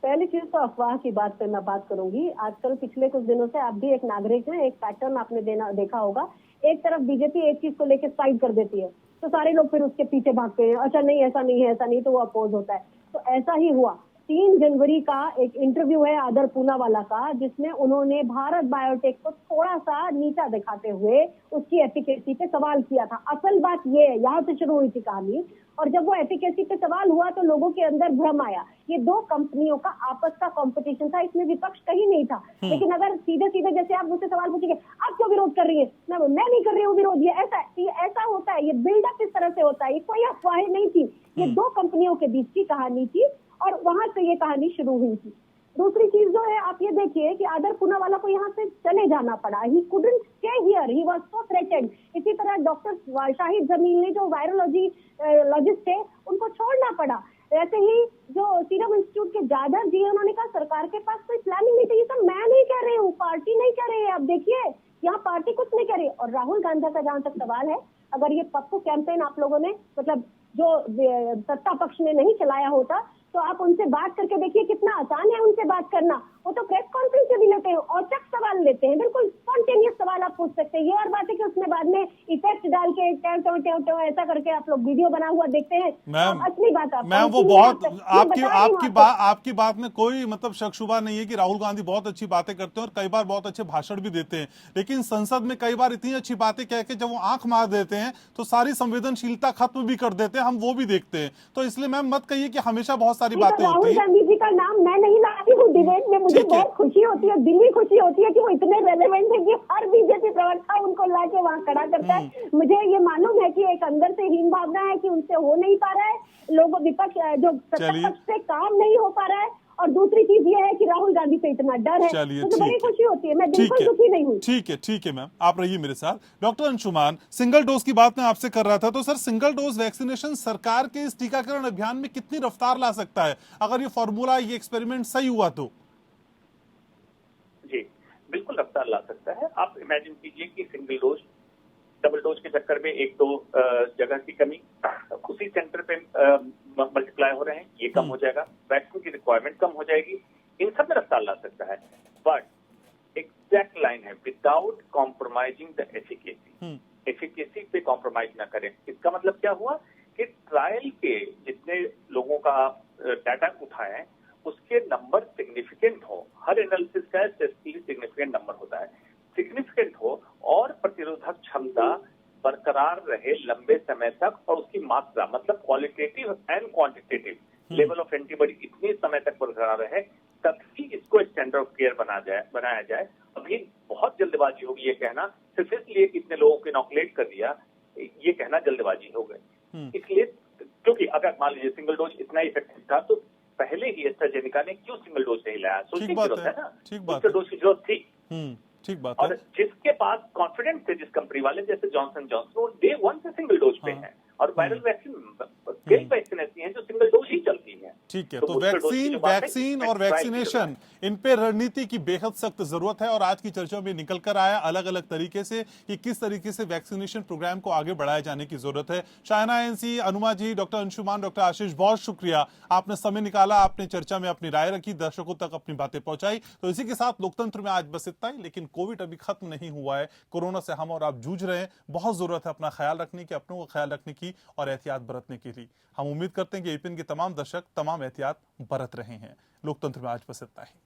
[SPEAKER 6] पहली चीज तो अफवाह की बात पे मैं बात करूंगी। आजकल पिछले कुछ दिनों से आप भी एक नागरिक हैं, एक पैटर्न आपने देखा होगा। एक तरफ बीजेपी एक चीज को लेकर साइड कर देती है तो सारे लोग फिर उसके पीछे भागते हैं, अच्छा नहीं ऐसा नहीं है, ऐसा नहीं, तो वो अपोज होता है। तो ऐसा ही हुआ 3 जनवरी का एक इंटरव्यू है आदर पूनावाला का, जिसमें उन्होंने भारत बायोटेक को थोड़ा सा नीचा दिखाते हुए उसकी एफिकेसी पे सवाल किया था। असल बात ये है, यहाँ से शुरू हुई थी कहानी, और जब वो एफिकेसी पे सवाल हुआ तो लोगों के अंदर भ्रम आया। ये 2 कंपनियों का आपस का कंपटीशन था, इसमें विपक्ष कहीं नहीं था। लेकिन अगर सीधे सीधे जैसे आप मुझसे सवाल पूछेंगे, आप क्यों विरोध कर रही है, मैं नहीं कर रही हूँ विरोध, ये ऐसा होता है, ये बिल्डअप इस तरह से होता है, ये कोई अफवाह नहीं थी, ये 2 कंपनियों के बीच की कहानी थी और वहां से ये कहानी शुरू हुई थी। दूसरी चीज जो है, आप ये देखिए कि आदर पूनावाला को यहाँ से चले जाना पड़ा, he couldn't stay here, he was so threatened. इसी तरह डॉक्टर शाहिद जमील ने, जो वायरोलॉजी लॉजिस्ट थे, उनको छोड़ना पड़ा। ऐसे ही जो सीरम इंस्टीट्यूट के जाधव जी हैं, उन्होंने कहा सरकार के पास कोई प्लानिंग नहीं थी। ये सब मैं नहीं कह रही हूँ, पार्टी नहीं कह रही है, आप देखिए यहाँ पार्टी कुछ नहीं कह रही। और राहुल गांधी का जहां तक सवाल है, अगर ये पप्पू कैंपेन आप लोगों ने मतलब जो सत्ता पक्ष ने नहीं चलाया होता, तो आप उनसे बात करके देखिए कितना आसान है उनसे बात करना। वो तो प्रेस कॉन्फ्रेंस से भी लेते हैं, औचक सवाल लेते हैं, बिल्कुल स्पॉन्टेनियस सवाल आप पूछ सकते हैं। ये और बात है कि उसमें बाद में इफेक्ट डाल के ऐसा करके आप लोग वीडियो बना हुआ देखते हैं। असली बात
[SPEAKER 1] मैम वो बहुत आपकी बात में कोई मतलब शक शुबा नहीं है कि राहुल गांधी बहुत अच्छी बातें करते हैं और कई बार बहुत अच्छे भाषण भी देते हैं, लेकिन संसद में कई बार इतनी अच्छी बातें कह के जब वो आंख मार देते हैं तो सारी संवेदनशीलता खत्म भी कर देते हैं, हम वो भी देखते हैं। तो इसलिए मैम मत कहिए कि हमेशा बहुत सारी बातें होती
[SPEAKER 6] है। राहुल गांधी जी का नाम मैं नहीं लाती हूँ डिबेट में, मुझे बहुत खुशी होती है, दिली खुशी होती है कि वो इतने रेलेवेंट है कि हर बीजेपी प्रवक्ता उनको लाके वहाँ खड़ा करता है। मुझे ये मालूम है कि एक अंदर से हीन भावना है कि उनसे हो नहीं पा रहा है, लोगों विपक्ष जो सत्ता पक्ष से काम नहीं हो पा रहा है, और दूसरी चीज ये है कि राहुल गांधी से इतना डर है। मुझे बड़ी खुशी होती है, मैं बिल्कुल दुखी नहीं हूँ।
[SPEAKER 1] ठीक है मैम, आप रहिए मेरे साथ। डॉक्टर अंशुमान, सिंगल डोज की बात मैं आपसे कर रहा था, तो सर सिंगल डोज वैक्सीनेशन सरकार के इस टीकाकरण अभियान में कितनी रफ्तार ला सकता है, अगर ये फॉर्मूला, ये एक्सपेरिमेंट सही हुआ तो?
[SPEAKER 7] जी बिल्कुल रफ्तार ला सकता है। आप इमेजिन कीजिए कि सिंगल डोज, डबल डोज के चक्कर में 1-2 जगह की कमी उसी सेंटर पे मल्टीप्लाई हो रहे हैं, ये कम हो जाएगा, वैक्सीन की रिक्वायरमेंट कम हो जाएगी, इन सब में रफ्तार ला सकता है। बट एग्जैक्ट लाइन है, without compromising the efficacy, efficacy पे कॉम्प्रोमाइज ना करें। इसका मतलब क्या हुआ कि ट्रायल के जितने लोगों का डाटा उठाए उसके नंबर सिग्निफिकेंट हो, हर एनालिसिस का स्टेटिस्टिकली सिग्निफिकेंट नंबर होता है, सिग्निफिकेंट हो और प्रतिरोधक क्षमता बरकरार रहे लंबे समय तक, और उसकी मात्रा मतलब qualitative and quantitative level of antibody इतने समय तक बरकरार रहे, तभी इसको स्टैंडर्ड ऑफ केयर बनाया जाए। अभी बहुत जल्दबाजी होगी ये कहना, सिर्फ इसलिए कि इतने लोगों को इनॉकुलेट कर दिया, ये कहना जल्दबाजी हो गई। इसलिए क्योंकि अगर मान लीजिए सिंगल डोज इतना इफेक्टिव था तो पहले ही एस्ट्राजेनेका ने क्यों सिंगल डोज नहीं लाया? सोचने की जरूरत है ना, बूस्टर डोज की जरूरत थी।
[SPEAKER 1] ठीक बात
[SPEAKER 7] और जिसके पास कॉन्फिडेंस थे, जिस कंपनी वाले जैसे जॉनसन जॉनसन, वो डे 1 से सिंगल डोज पे है, और वायरल वैक्सीन कई वैक्सीन ऐसी हैं जो सिंगल डोज ही चलती हैं।
[SPEAKER 1] ठीक है, तो वैक्सीन और वैक्सीनेशन, इन पे रणनीति की बेहद सख्त जरूरत है, और आज की चर्चा में निकल कर आया अलग अलग तरीके से कि किस तरीके से वैक्सीनेशन प्रोग्राम को आगे बढ़ाए जाने की जरूरत है। शायना एनसी, अनुमा जी, डॉक्टर अंशुमान, डॉक्टर आशीष, बहुत शुक्रिया, आपने समय निकाला, आपने चर्चा में अपनी राय रखी, दर्शकों तक अपनी बातें पहुंचाई। तो इसी के साथ लोकतंत्र में आज बस इतना ही, लेकिन कोविड अभी खत्म नहीं हुआ है, कोरोना से हम और आप जूझ रहे हैं, बहुत जरूरत है अपना ख्याल रखने की, अपनों का ख्याल रखने की और एहतियात बरतने के लिए। हम उम्मीद करते हैं कि एपीएन के तमाम दर्शक तमाम एहतियात बरत रहे हैं। लोकतंत्र में आज बस इतना ही।